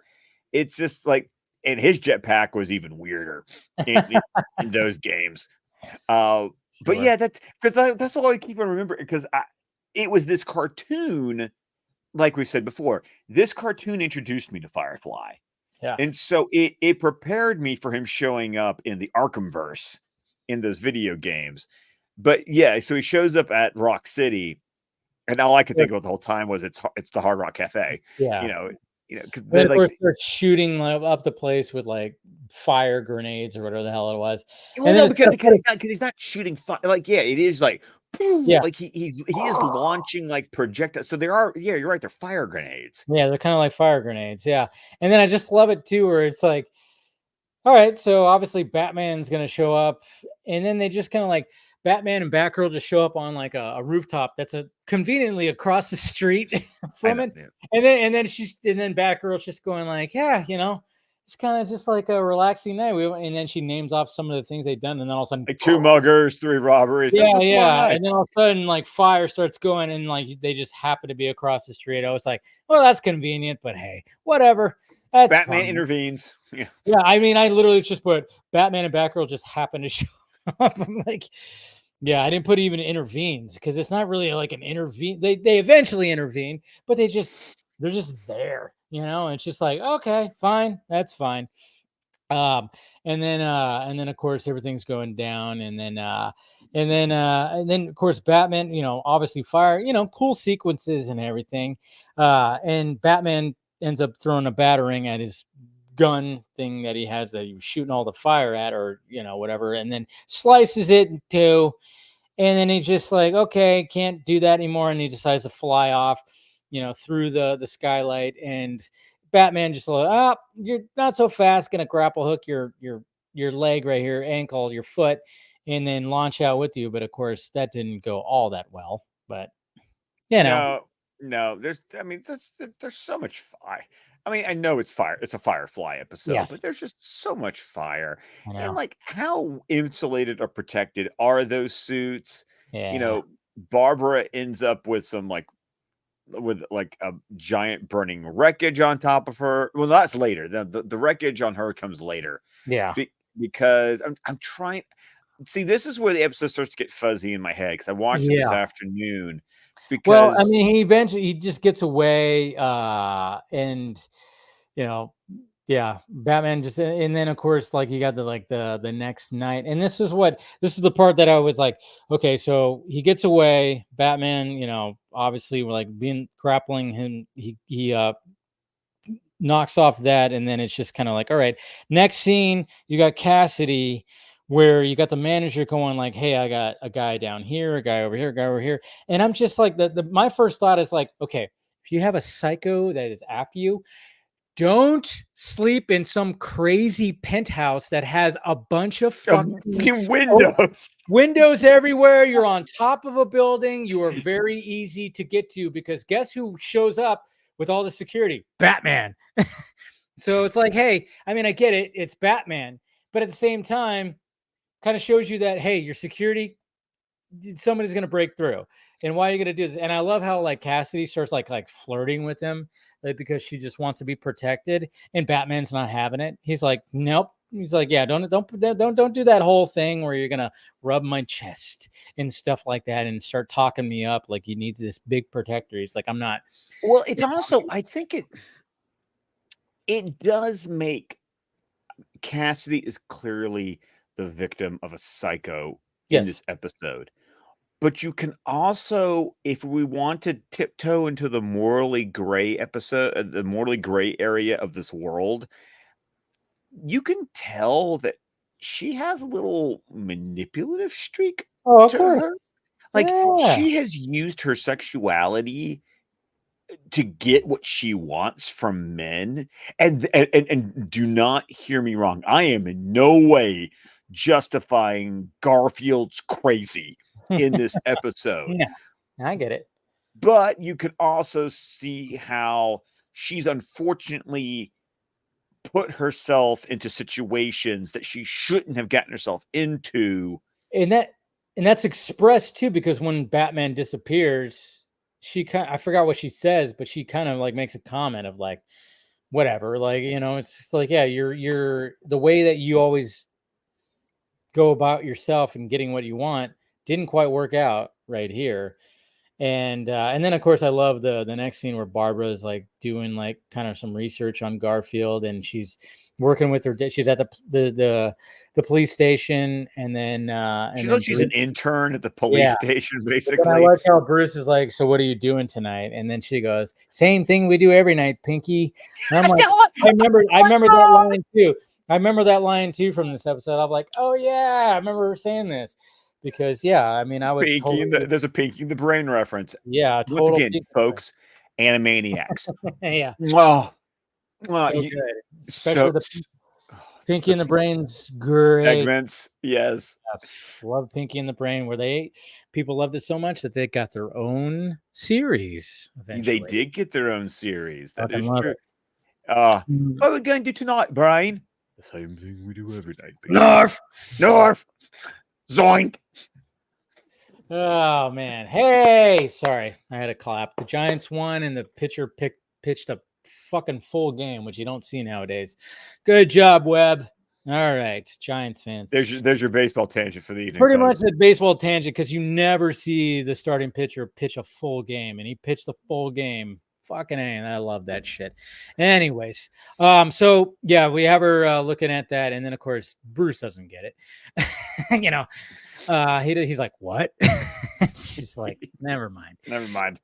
it's just like, and his jetpack was even weirder in those games. But yeah, that's all I keep on remembering, because it was this cartoon, like we said before. This cartoon introduced me to Firefly. Yeah. And so it prepared me for him showing up in the Arkhamverse in those video games. But yeah, so he shows up at Rock City, and all I could think about the whole time was it's the Hard Rock Cafe. Yeah. You know, because of course they're shooting up the place with like fire grenades or whatever the hell it was. Well, no, because he's not shooting fire. Like, it is like, like he is launching like projectiles. So there are, you're right, they're fire grenades. Yeah, they're kind of like fire grenades. Yeah, and then I just love it too, where it's like, all right, so obviously Batman's gonna show up, and then they just kind of like, Batman and Batgirl just show up on like a rooftop that's conveniently across the street from it. And then Batgirl's just going like, yeah, you know, it's kind of just like a relaxing night. And then she names off some of the things they've done, and then all of a sudden, like 2 muggers, 3 robberies. Yeah. And then all of a sudden, like fire starts going, and like they just happen to be across the street. I was like, well, that's convenient, but hey, whatever. That's Batman fun. intervenes. Yeah. I mean, I literally just put Batman and Batgirl just happen to show up. I'm like, yeah, I didn't put even intervenes, because it's not really like an intervene. They eventually intervene, but they're just there, you know. It's just like, okay, fine, that's fine. And then of course everything's going down, and then And then of course Batman, obviously fire, cool sequences and everything. And Batman ends up throwing a batarang at his gun thing that he has that he was shooting all the fire at, or whatever, and then slices it in two. And then he's just like, okay, can't do that anymore, and he decides to fly off, through the skylight. And Batman just like, you're not so fast, gonna grapple hook your leg right here, ankle, your foot, and then launch out with you. But of course, that didn't go all that well. But No, there's so much fire. I mean, I know it's fire. It's a Firefly episode, but yes, there's just so much fire. I And know, like, how insulated or protected are those suits? yeah, Barbara ends up with a giant burning wreckage on top of her. Well, that's later. The wreckage on her comes later. yeah. Because I'm trying. See, this is where the episode starts to get fuzzy in my head because I watched it this Yeah. afternoon. Well, I Because mean, he just gets away, and you know, yeah, Batman just, and then of course, like you got the next night, and this is the part that I was like, okay, so he gets away, Batman, obviously we're like being grappling him, he knocks off that, and then it's just kind of like, all right, next scene, you got Cassidy, where you got the manager going like, hey, I got a guy down here, a guy over here, a guy over here. And I'm just like, my first thought is like, okay, if you have a psycho that is after you, don't sleep in some crazy penthouse that has a bunch of fucking windows. windows everywhere. You're on top of a building. You are very easy to get to, because guess who shows up with all the security? Batman. So it's like, hey, I mean, I get it. It's Batman. But at the same time, kind of shows you that, hey, your security, somebody's going to break through. And why are you going to do this? And I love how like Cassidy starts like flirting with him, because she just wants to be protected, and Batman's not having it. He's like, nope. He's like, yeah, don't do that whole thing where you're gonna rub my chest and stuff like that and start talking me up like you need this big protector. He's like, I'm not. Well, it's also, I think it does make Cassidy is clearly the victim of a psycho in Yes. this episode. But you can also, if we want to tiptoe into the morally gray episode, the morally gray area of this world, you can tell that she has a little manipulative streak Oh, of to course. her. Like, Yeah. she has used her sexuality to get what she wants from men. And do not hear me wrong. I am in no way justifying Garfield's crazy in this episode. Yeah, I get it. But you can also see how she's unfortunately put herself into situations that she shouldn't have gotten herself into. And that's expressed too, because when Batman disappears, I forgot what she says, but she kind of like makes a comment of like, whatever, like, it's just like, yeah, you're the way that you always go about yourself and getting what you want didn't quite work out right here. And then of course I love the next scene where Barbara is like doing like kind of some research on Garfield, and she's working with her. She's at the police station, and then She's like she's an intern at the police station, But I basically. like how Bruce is like, so what are you doing tonight? And then she goes, same thing we do every night, Pinky. And I'm like, I remember that line too. I remember that line too from this episode. I'm like, oh yeah, I remember her saying this. Because I mean, I would There's a Pinky in the Brain reference. yeah, Once total again, folks, Animaniacs. yeah, Oh, so good. Especially the Pinky in the Brain's great segments. Yes. Love Pinky in the Brain, where people loved it so much that they got their own series eventually. They did get their own series. That Fucking is love true. it. What are we going to do tonight, Brain? The same thing we do every night. Pinky. Narf. Zoink. Oh man. Hey, sorry. I had a clap. The Giants won, and the pitcher pitched a fucking full game, which you don't see nowadays. Good job, Webb. All right, Giants fans. There's your baseball tangent for the evening. Pretty much a baseball tangent, because you never see the starting pitcher pitch a full game, and he pitched a full game. Fucking A, and I love that shit. Anyways, so yeah, we have her looking at that, and then of course Bruce doesn't get it. He's like, what? She's like, never mind. Never mind.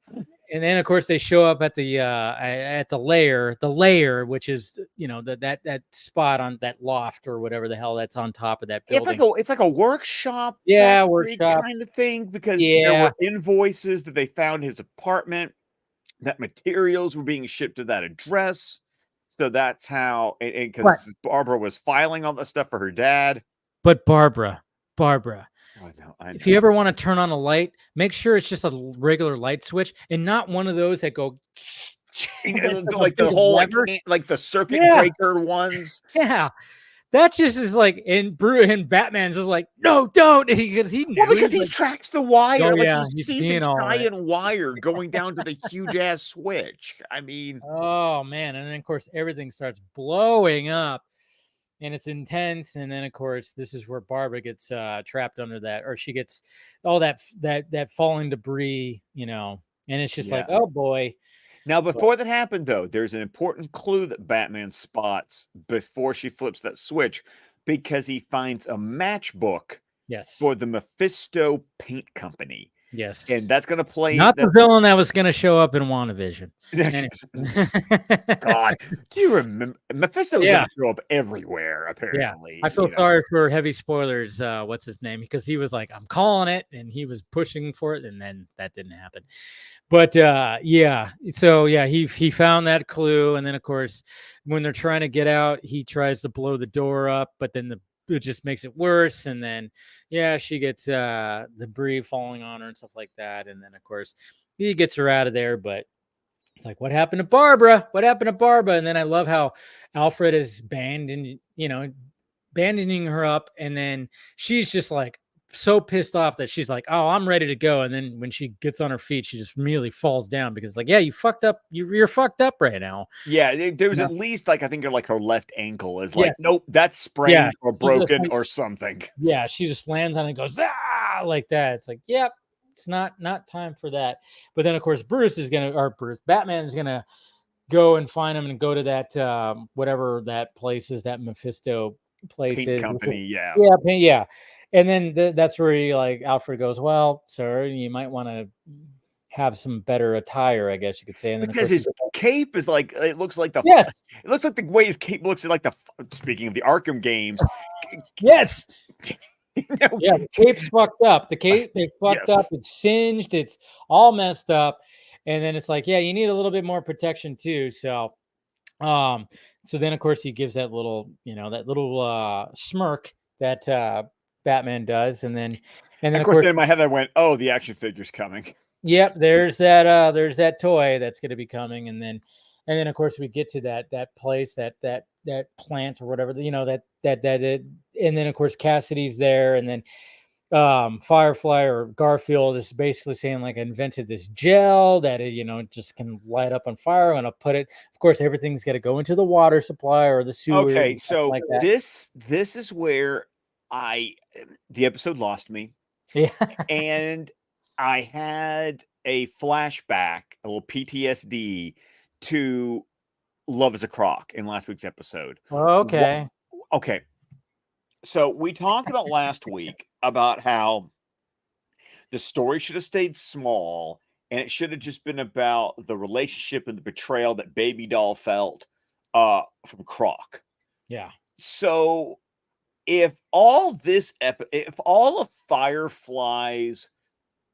And then of course they show up at the lair, which is that spot on that loft or whatever the hell that's on top of that building. It's like a workshop, Yeah, factory workshop. kind of thing, because there were invoices that they found his apartment, that materials were being shipped to that address. So that's how, and because Barbara was filing all that stuff for her dad. But Barbara, I know. if you ever want to turn on a light, make sure it's just a regular light switch and not one of those that go like the whole like the circuit breaker ones. Yeah. That just is like, and Batman's just like, no, don't, because he knew. Well, because he tracks the wire. Oh, like yeah, he sees the giant wire going down to the huge ass switch. I mean, oh man, and then of course everything starts blowing up, and it's intense. And then of course this is where Barbara gets trapped under that, or she gets all that falling debris, and it's just like, oh boy. Now, before that happened, though, there's an important clue that Batman spots before she flips that switch, because he finds a matchbook for the Mephisto Paint Company. Yes. And that's going to play... Not the villain that was going to show up in WandaVision. God. Do you remember? Mephisto was going to show up everywhere, apparently. Yeah. I feel sorry for heavy spoilers. What's his name? Because he was like, I'm calling it, and he was pushing for it, and then that didn't happen. But so he found that clue, and then of course when they're trying to get out, he tries to blow the door up, but then it just makes it worse, and then she gets debris falling on her and stuff like that, and then of course he gets her out of there. But it's like, what happened to Barbara? And then I love how Alfred is bandaging her up, and then she's just like so pissed off that she's like, oh, I'm ready to go. And then when she gets on her feet, she just immediately falls down, because like, you fucked up. You're fucked up right now. Yeah, there was at least like, I think like her left ankle is like, nope, that's sprained or broken or something. Yeah, she just lands on it and goes, like that. It's like, yep, it's not time for that. But then of course Batman is gonna go and find him and go to that whatever that place is, that Mephisto place Paint company. Yeah. And then that's where Alfred goes, well, sir, you might want to have some better attire, I guess you could say. And then because his cape is like, it looks like the it looks like the way his cape looks like speaking of the Arkham games. Yes. Yeah, the cape's fucked up. The cape is fucked up. It's singed. It's all messed up. And then it's like, you need a little bit more protection too. So then of course he gives that little, smirk that Batman does, and then of course in my head I went, oh, the action figure's coming. Yep, there's that toy that's going to be coming, and then of course we get to that place, that plant or whatever, and then of course Cassidy's there, and then Firefly or Garfield is basically saying like, I invented this gel that just can light up on fire. I'm gonna put it, of course everything's got to go into the water supply or the sewer. Okay, so like this is where the episode lost me. Yeah. And I had a flashback, a little PTSD to Love is a Crock in last week's episode. Okay. Okay. So we talked about last week about how the story should have stayed small, and it should have just been about the relationship and the betrayal that Baby Doll felt from Croc. Yeah. So if all of Firefly's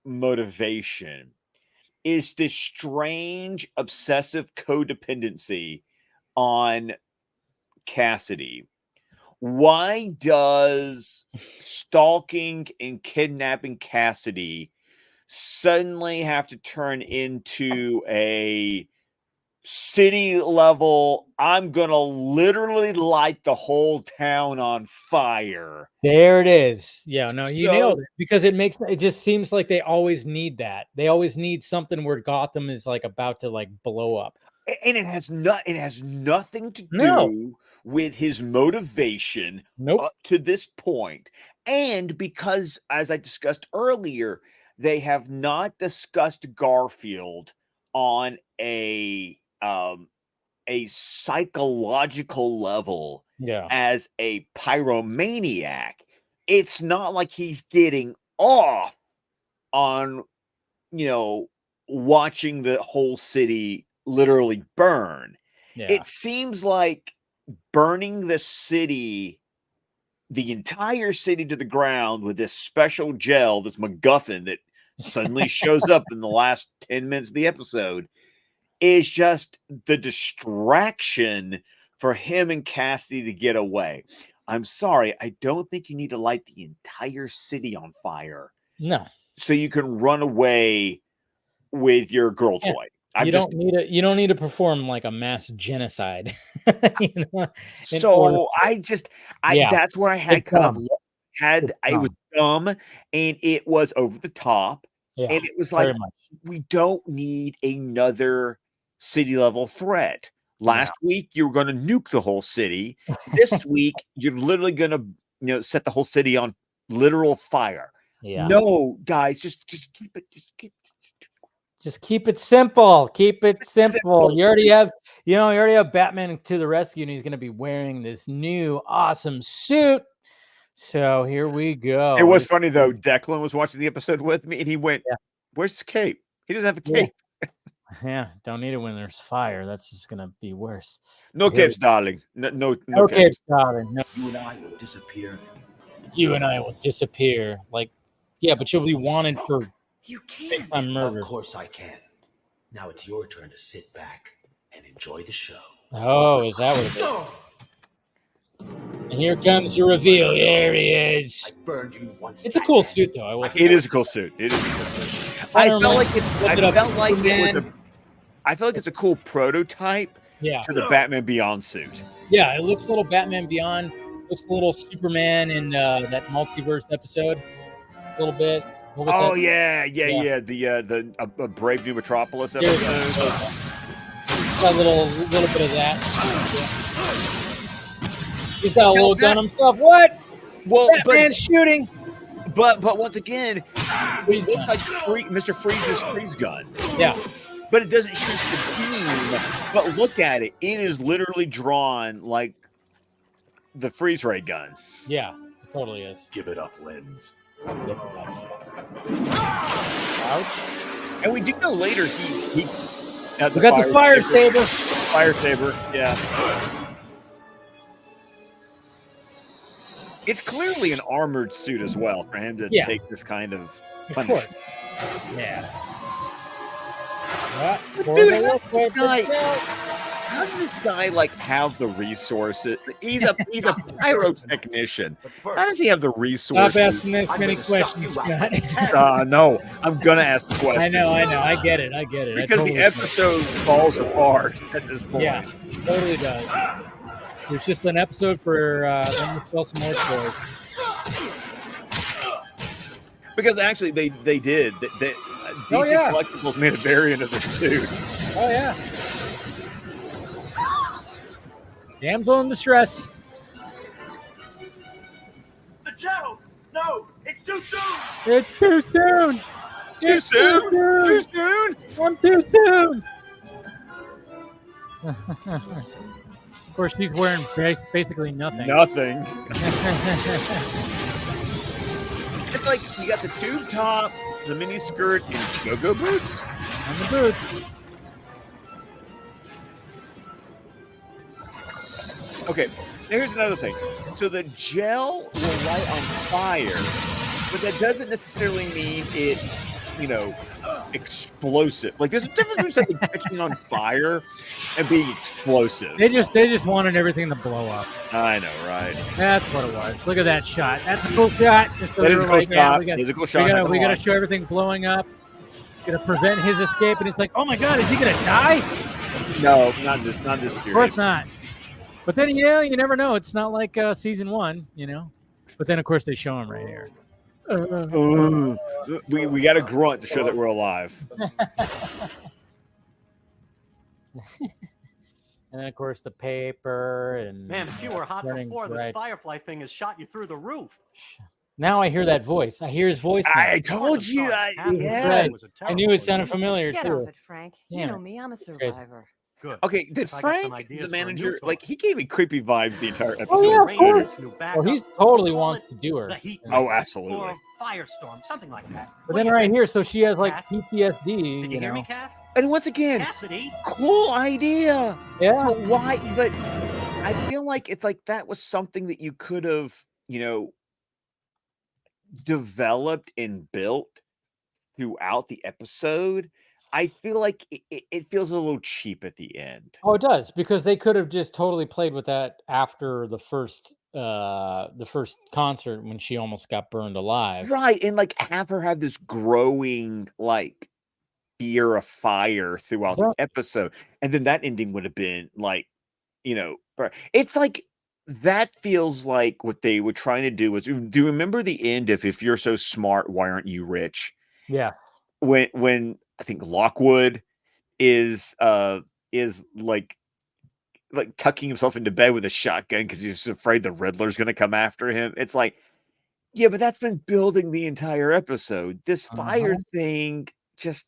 motivation is this strange obsessive codependency on Cassidy, why does stalking and kidnapping Cassidy suddenly have to turn into a city level, I'm gonna literally light the whole town on fire? There it is. Yeah, no, you nailed it, because it just seems like they always need that. They always need something where Gotham is like about to like blow up. And it has nothing to do with his motivation up to this point. And because, as I discussed earlier, they have not discussed Garfield on a psychological level as a pyromaniac. It's not like he's getting off on, watching the whole city literally burn. Yeah. It seems like burning the city, the entire city to the ground with this special gel, this MacGuffin that suddenly shows up in the last 10 minutes of the episode, is just the distraction for him and Cassidy to get away. I'm sorry, I don't think you need to light the entire city on fire. No. So you can run away with your girl toy. You don't need to perform like a mass genocide. So that's where I had it was dumb, and it was over the top, and it was like, we don't need another city level threat. Last week you were going to nuke the whole city. This week you're literally going to set the whole city on literal fire. No, guys, just keep it simple. Keep it simple. You already have Batman to the rescue, and he's going to be wearing this new awesome suit. So here we go. It was funny though. Declan was watching the episode with me, and he went, "Where's the cape? He doesn't have a cape." Yeah, don't need it when there's fire. That's just going to be worse. No capes, darling. No capes, darling. No. You and I will disappear. You and I will disappear. Like, yeah, but you'll be wanted for. You can't. Murder. Of course I can. Now it's your turn to sit back and enjoy the show. Oh, is that what it is? And here comes your reveal. There he is. I burned you once. It's a cool suit, though. It is a cool suit. I felt like it's a cool prototype to the Batman Beyond suit. Yeah, it looks a little Batman Beyond. Looks a little Superman in that multiverse episode. A little bit. Oh yeah. The Brave New Metropolis episode. Got a little bit of that. He's got a little gun himself. What? Well, Batman's shooting. But once again, it looks like Mr. Freeze's freeze gun. Yeah. But it doesn't shoot the beam. But look at it. It is literally drawn like the freeze ray gun. Yeah, it totally is. Give it up, Lens. Ouch. And we do know later he we got the fire saber. Fire saber, yeah. It's clearly an armored suit as well for him to take this kind of punishment. Yeah. How did this guy have the resources? He's a pyrotechnician. How does he have the resources? Stop asking this many questions, Scott. No, I'm gonna ask the question. I know. I get it. Because the episode falls apart at this point. Yeah, totally does. It's just an episode for them to tell some more stories. Because actually, they did. DC Collectibles made a variant of the suit. Oh yeah. Damsel in distress. The gel! No! It's too soon! It's too soon! Too soon? Too soon? I'm too soon! Of course, she's wearing basically nothing. Nothing. It's like you got the tube top, the mini skirt, and go-go boots. And the boots. Okay, here's another thing. So the gel will light on fire, but that doesn't necessarily mean it, explosive. Like there's a difference between something catching on fire and being explosive. They just wanted everything to blow up. I know, right? That's what it was. Look at that shot. That's a cool shot. That is a cool shot. It's a cool shot. We got to show everything blowing up. Gonna prevent his escape, and it's like, oh my god, is he gonna die? No, not this serious. Of course not. But then, you never know. It's not like season 1, But then, of course, they show him right here. We got a grunt to show that we're alive. And then, of course, the paper and... Man, if you were hot before, this Firefly thing has shot you through the roof. Now I hear that voice. I hear his voice now. I told you. I knew it sounded familiar, Get too. off it, Frank. You know me. I'm a survivor. Good. Okay, did Frank, the manager, he gave me creepy vibes the entire episode. Oh, yeah, of course. Well, he's totally wants to do her. Oh, absolutely. firestorm, something like that. But What then do you right think? here, so she has like Cass? PTSD. Did you hear me, Cass? And once again, Cassidy? cool idea. Yeah. But why? But I feel like it's like that was something that you could have, developed and built throughout the episode. I feel like it feels a little cheap at the end. Oh, it does, because they could have just totally played with that after the first concert when she almost got burned alive. Right. And like have her have this growing like fear of fire throughout the episode. And then that ending would have been like, it's like that feels like what they were trying to do was, do you remember the end of If You're So Smart, Why Aren't You Rich? Yeah. When I think Lockwood is like tucking himself into bed with a shotgun because he's afraid the Riddler's going to come after him. It's like, yeah, but that's been building the entire episode. This fire thing just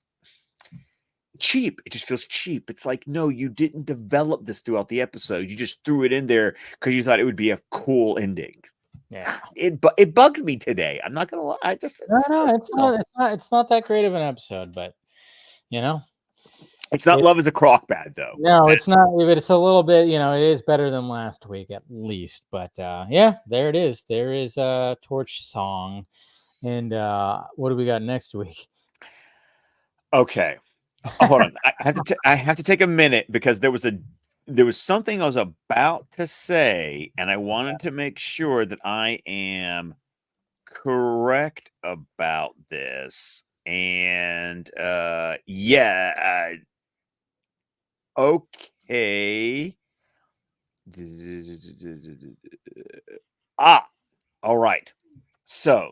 cheap. It just feels cheap. It's like, no, you didn't develop this throughout the episode. You just threw it in there because you thought it would be a cool ending. Yeah, it bugged me today. I'm not gonna lie. it's not that great of an episode, but it's not Love is a Crock bad though. No, it's not. But it's a little bit. It is better than last week at least. But yeah, there it is. There is a Torch song, and what do we got next week? Okay, hold on. I have to take a minute because there was something I was about to say, and I wanted to make sure that I am correct about this. And okay. All right. So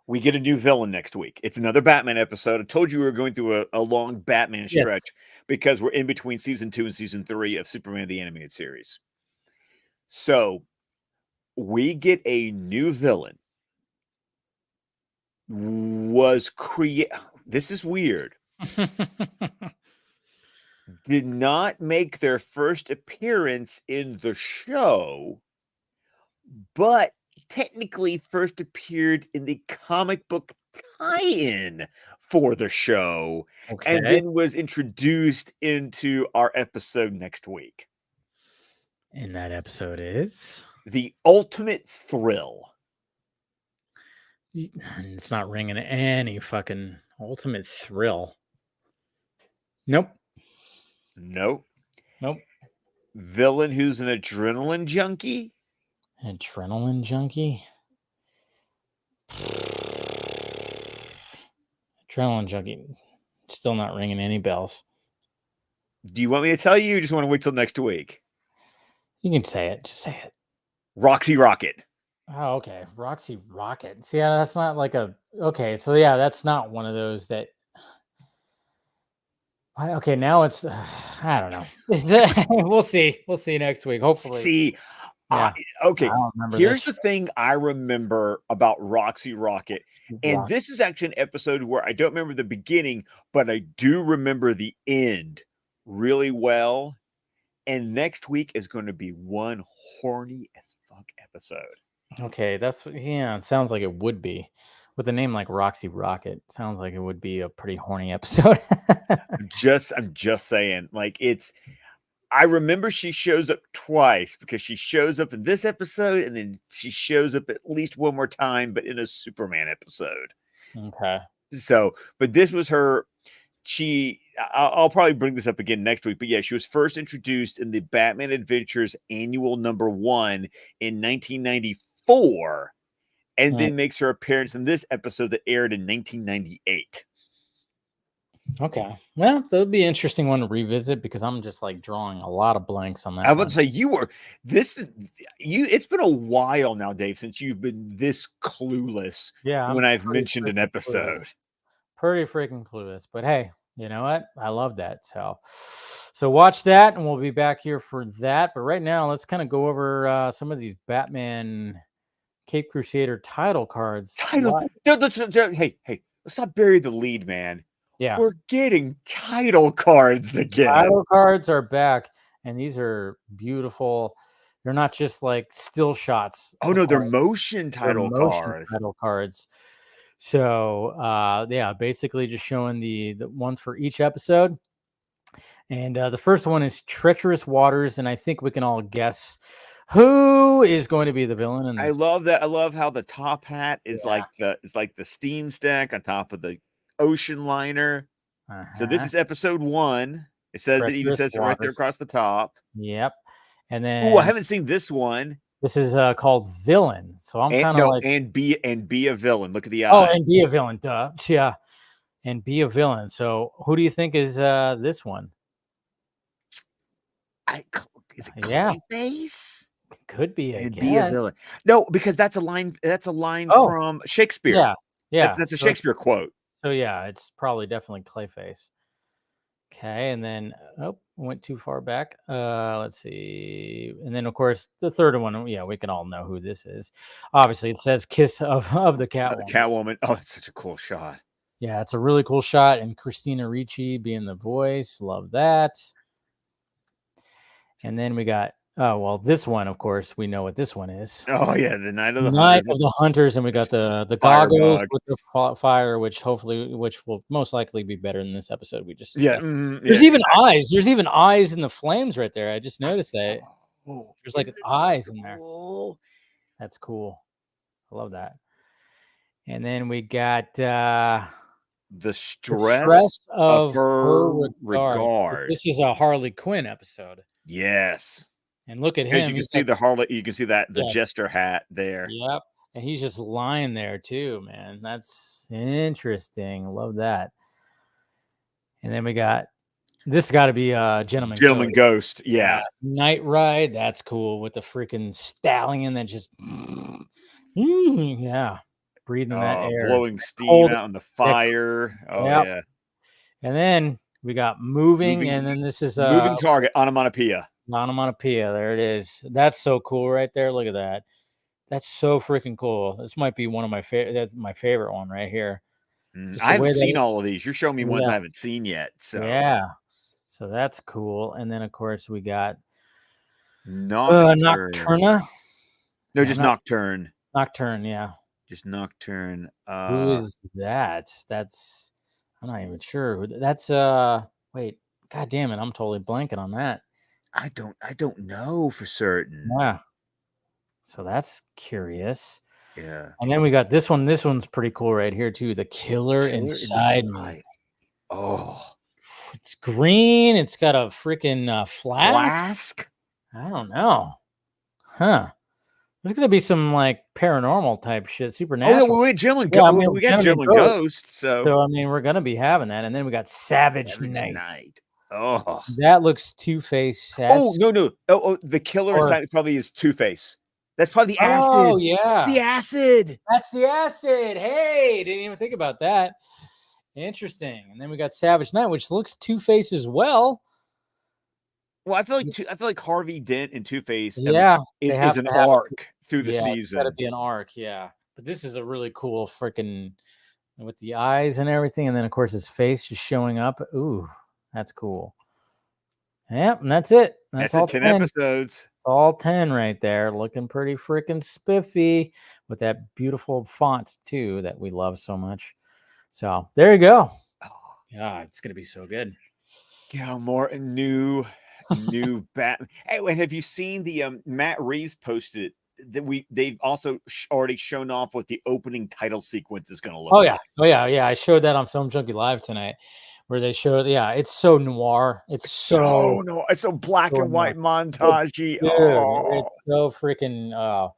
we get a new villain next week. It's another Batman episode. I told you we were going through a long Batman stretch because we're in between season 2 and season 3 of Superman the Animated Series. So we get a new villain. This is weird. Did not make their first appearance in the show, but technically first appeared in the comic book tie-in for the show, and then was introduced into our episode next week. And that episode is The Ultimate Thrill. It's not ringing any fucking Ultimate Thrill. Nope. Villain who's an adrenaline junkie. Adrenaline junkie. Adrenaline junkie. Still not ringing any bells. Do you want me to tell you? Or you just want to wait till next week? You can say it. Just say it. Roxy Rocket. Oh, okay. Roxy Rocket. See, that's not like a... Okay, so yeah, that's not one of those that... Okay, now it's... I don't know. We'll see. We'll see next week, hopefully. See, okay. Here's the thing I remember about Roxy Rocket. And this is actually an episode where I don't remember the beginning, but I do remember the end really well. And next week is going to be one horny as fuck episode. Okay, it sounds like it would be. With a name like Roxy Rocket, sounds like it would be a pretty horny episode. I'm just saying, like, I remember she shows up twice because she shows up in this episode and then she shows up at least one more time, but in a Superman episode. Okay. So, but this was her. I'll probably bring this up again next week, but yeah, she was first introduced in the Batman Adventures annual #1 in 1994, and then makes her appearance in this episode that aired in 1998. Okay. Well, that would be an interesting one to revisit because I'm just like drawing a lot of blanks on that. I would say it's been a while now, Dave, since you've been this clueless when I've mentioned an episode. Pretty freaking clueless, but hey, you know what? I love that. So watch that, and we'll be back here for that. But right now, let's kind of go over some of these Batman Cape Crusader title cards. Hey, let's not bury the lead, man. Yeah, we're getting title cards again. Title cards are back, and these are beautiful. They're not just like still shots. Oh of no, they're cards. motion They're title motion cards. title cards. So yeah, basically just showing the ones for each episode. And the first one is Treacherous Waters, and I think we can all guess who is going to be the villain in this. I love that. I love how the top hat is like the steam stack on top of the ocean liner. So this is episode 1. It says it even says it right there across the top. Yep. And then I haven't seen this one. This is called Villain. So I'm kind of like and be a villain. Look at the eyes. Oh, and be a villain. Duh. Yeah. And be a villain. So who do you think is this one? Is it Clayface? Could be and be a villain. No, because that's a line. That's a line from Shakespeare. Yeah, yeah. That's a Shakespeare quote. So yeah, it's probably definitely Clayface. Okay, and then went too far back. Let's see, and then of course the third one. Yeah, we can all know who this is. Obviously, it says "Kiss of the Catwoman." The Catwoman. Oh, it's such a cool shot. Yeah, it's a really cool shot, and Christina Ricci being the voice. Love that. And then we got this one, of course, we know what this one is. Oh yeah, the Night of the Hunters, and we got the goggles with the fire, which will most likely be better than this episode we just discussed. There's even eyes. There's even eyes in the flames right there. I just noticed that. There's like eyes in there. That's cool. I love that. And then we got the stress of her regard. This is a Harley Quinn episode. Yes. And look at him. You can see the Harley. You can see the jester hat there. Yep. And he's just lying there too, man. That's interesting. Love that. And then we got this. Got to be Gentleman Ghost. Yeah. Night Ride. That's cool with the freaking stallion that just yeah, breathing that air, blowing steam out in the fire. Yeah. And then we got moving, and then this is moving target onomatopoeia. Onomatopoeia. There it is. That's so cool right there. Look at that. That's so freaking cool. This might be one of my favorite. That's my favorite one right here. I haven't seen all of these. You're showing me ones I haven't seen yet. So yeah. So that's cool. And then of course we got Nocturna. No, just Nocturne. Nocturne. Yeah. Just Nocturne. Who is that? That's I'm not even sure. That's wait. God damn it! I'm totally blanking on that. I don't know for certain. Yeah. So that's curious. Yeah. And then we got this one. This one's pretty cool right here too. The Killer Inside Me. Oh. It's green. It's got a freaking flask. I don't know. Huh. There's gonna be some like paranormal type shit, supernatural. Oh, we got Gentleman Ghost. So I mean, we're gonna be having that. And then we got Savage Night. Oh, that looks Two-Face. Oh no! Oh, the Killer Inside probably is Two-Face. That's probably the acid. Oh yeah, it's the acid. That's the acid. Hey, didn't even think about that. Interesting. And then we got Savage Night, which looks Two-Face as well. Well, I feel like Harvey Dent and Two-Face. Yeah, it is an arc through the season. It's got to be an arc. Yeah, but this is a really cool freaking with the eyes and everything, and then of course his face just showing up. Ooh. That's cool. Yep, and that's it. That's all 10 episodes. It's all 10 right there. Looking pretty freaking spiffy with that beautiful font too that we love so much. So there you go. Yeah, it's gonna be so good. Yeah, more new Batman. Hey, and have you seen the Matt Reeves posted that they've also already shown off what the opening title sequence is going to look like. Oh yeah. I showed that on Film Junkie Live tonight, where they showed. Yeah, it's so noir. It's so noir. It's so black and white montagey. It's so freaking.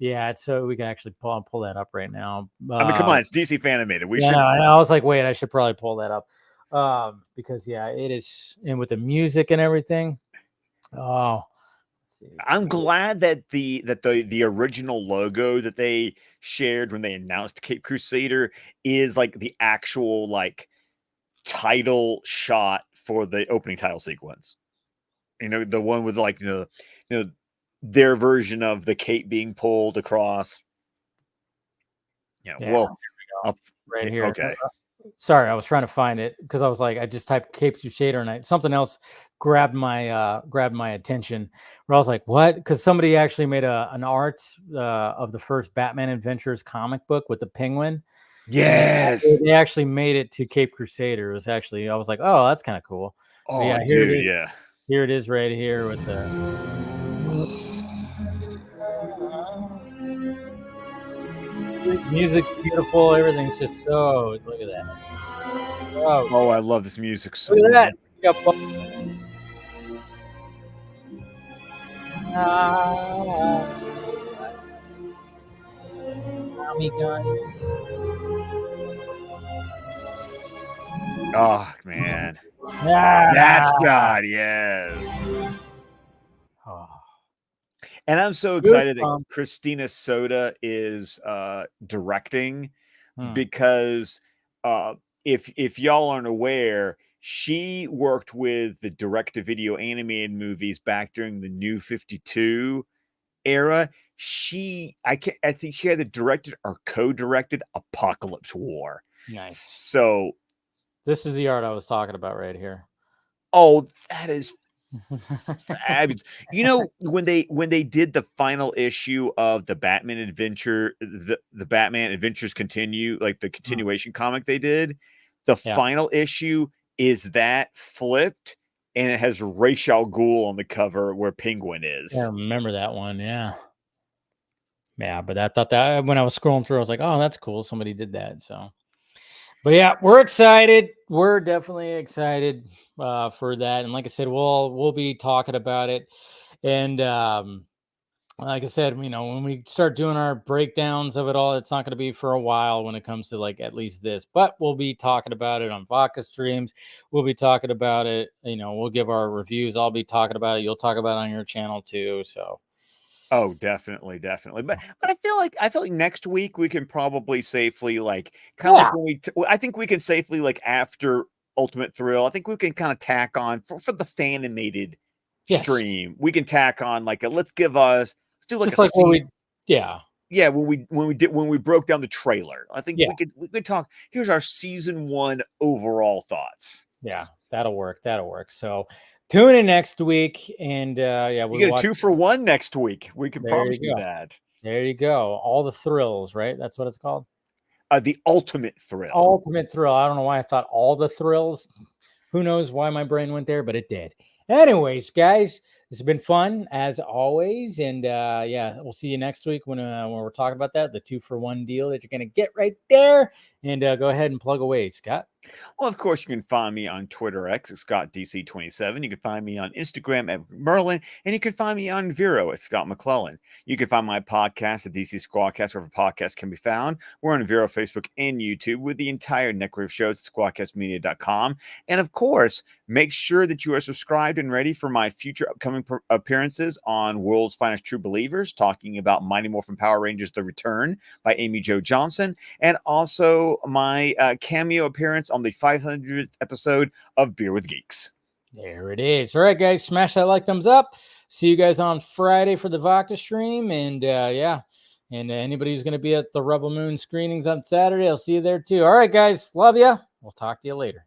Yeah, so we can actually pull that up right now. I mean, come on, it's DC Fan-imated. We should. I was like, wait, I should probably pull that up, because it is, and with the music and everything. Oh. I'm glad that the original logo that they shared when they announced Cape Crusader is like the actual like title shot for the opening title sequence. You know, the one with like their version of the cape being pulled across. Yeah. Well, right here. Okay. Sorry, I was trying to find it because I was like, I just typed Cape Crusader and something else grabbed my attention, where I was like, what? Because somebody actually made an art of the first Batman Adventures comic book with the penguin. Yes. They actually made it to Cape Crusader. It was actually, I was like, oh, that's kind of cool. Oh, yeah, dude, yeah. Here it is right here with the music's beautiful. Everything's just so, look at that. Oh, I love this music so Look at much. that. Tommy guns. Oh, man. That shot, yes. Oh. And I'm so excited that Christina Soda is directing because if y'all aren't aware, she worked with the direct-to-video animated movies back during the New 52 era. I think she either directed or co-directed Apocalypse War. Nice. So this is the art I was talking about right here. Oh, that is fabulous. You know, when they did the final issue of the Batman Adventure, the Batman Adventures Continue, like the continuation comic they did, the final issue is that flipped, and it has Ra's al Ghul on the cover where Penguin is. I remember that one, yeah. But I thought that when I was scrolling through, I was like, oh, that's cool. Somebody did that. So, but yeah, we're excited. We're definitely excited for that. And like I said, we'll be talking about it. And like I said, when we start doing our breakdowns of it all, it's not going to be for a while when it comes to like at least this, but we'll be talking about it on Vodka streams. We'll be talking about it. We'll give our reviews. I'll be talking about it. You'll talk about it on your channel too. So. Oh, definitely. But I feel like next week we can probably safely like like when I think we can safely like after Ultimate Thrill. I think we can kind of tack on for the fan-imated stream. We can tack on like let's do like just like when we broke down the trailer. I think we could talk. Here's our season 1 overall thoughts. Yeah, that'll work. So tune in next week, and we'll get a 2-for-1 next week. We can promise you that. There you go. All the thrills, right? That's what it's called. The Ultimate Thrill. Ultimate Thrill. I don't know why I thought all the thrills. Who knows why my brain went there, but it did. Anyways, guys, this has been fun as always, and we'll see you next week when we're talking about that, the 2-for-1 deal that you're gonna get right there. And go ahead and plug away, Scott. Well, of course, you can find me on Twitter X at ScottDC27. You can find me on Instagram at Merlin, and you can find me on Vero at Scott McClellan. You can find my podcast at DC Squadcast, wherever podcasts can be found. We're on Vero, Facebook, and YouTube with the entire network of shows at squadcastmedia.com. And of course, make sure that you are subscribed and ready for my future upcoming appearances on World's Finest True Believers, talking about Mighty Morphin Power Rangers The Return by Amy Jo Johnson, and also my cameo appearance on the 500th episode of Beer with Geeks. There it is. All right, guys, smash that like, thumbs up. See you guys on Friday for the Vodka stream. And and anybody who's going to be at the Rebel Moon screenings on Saturday, I'll see you there too. All right, guys, love you. We'll talk to you later.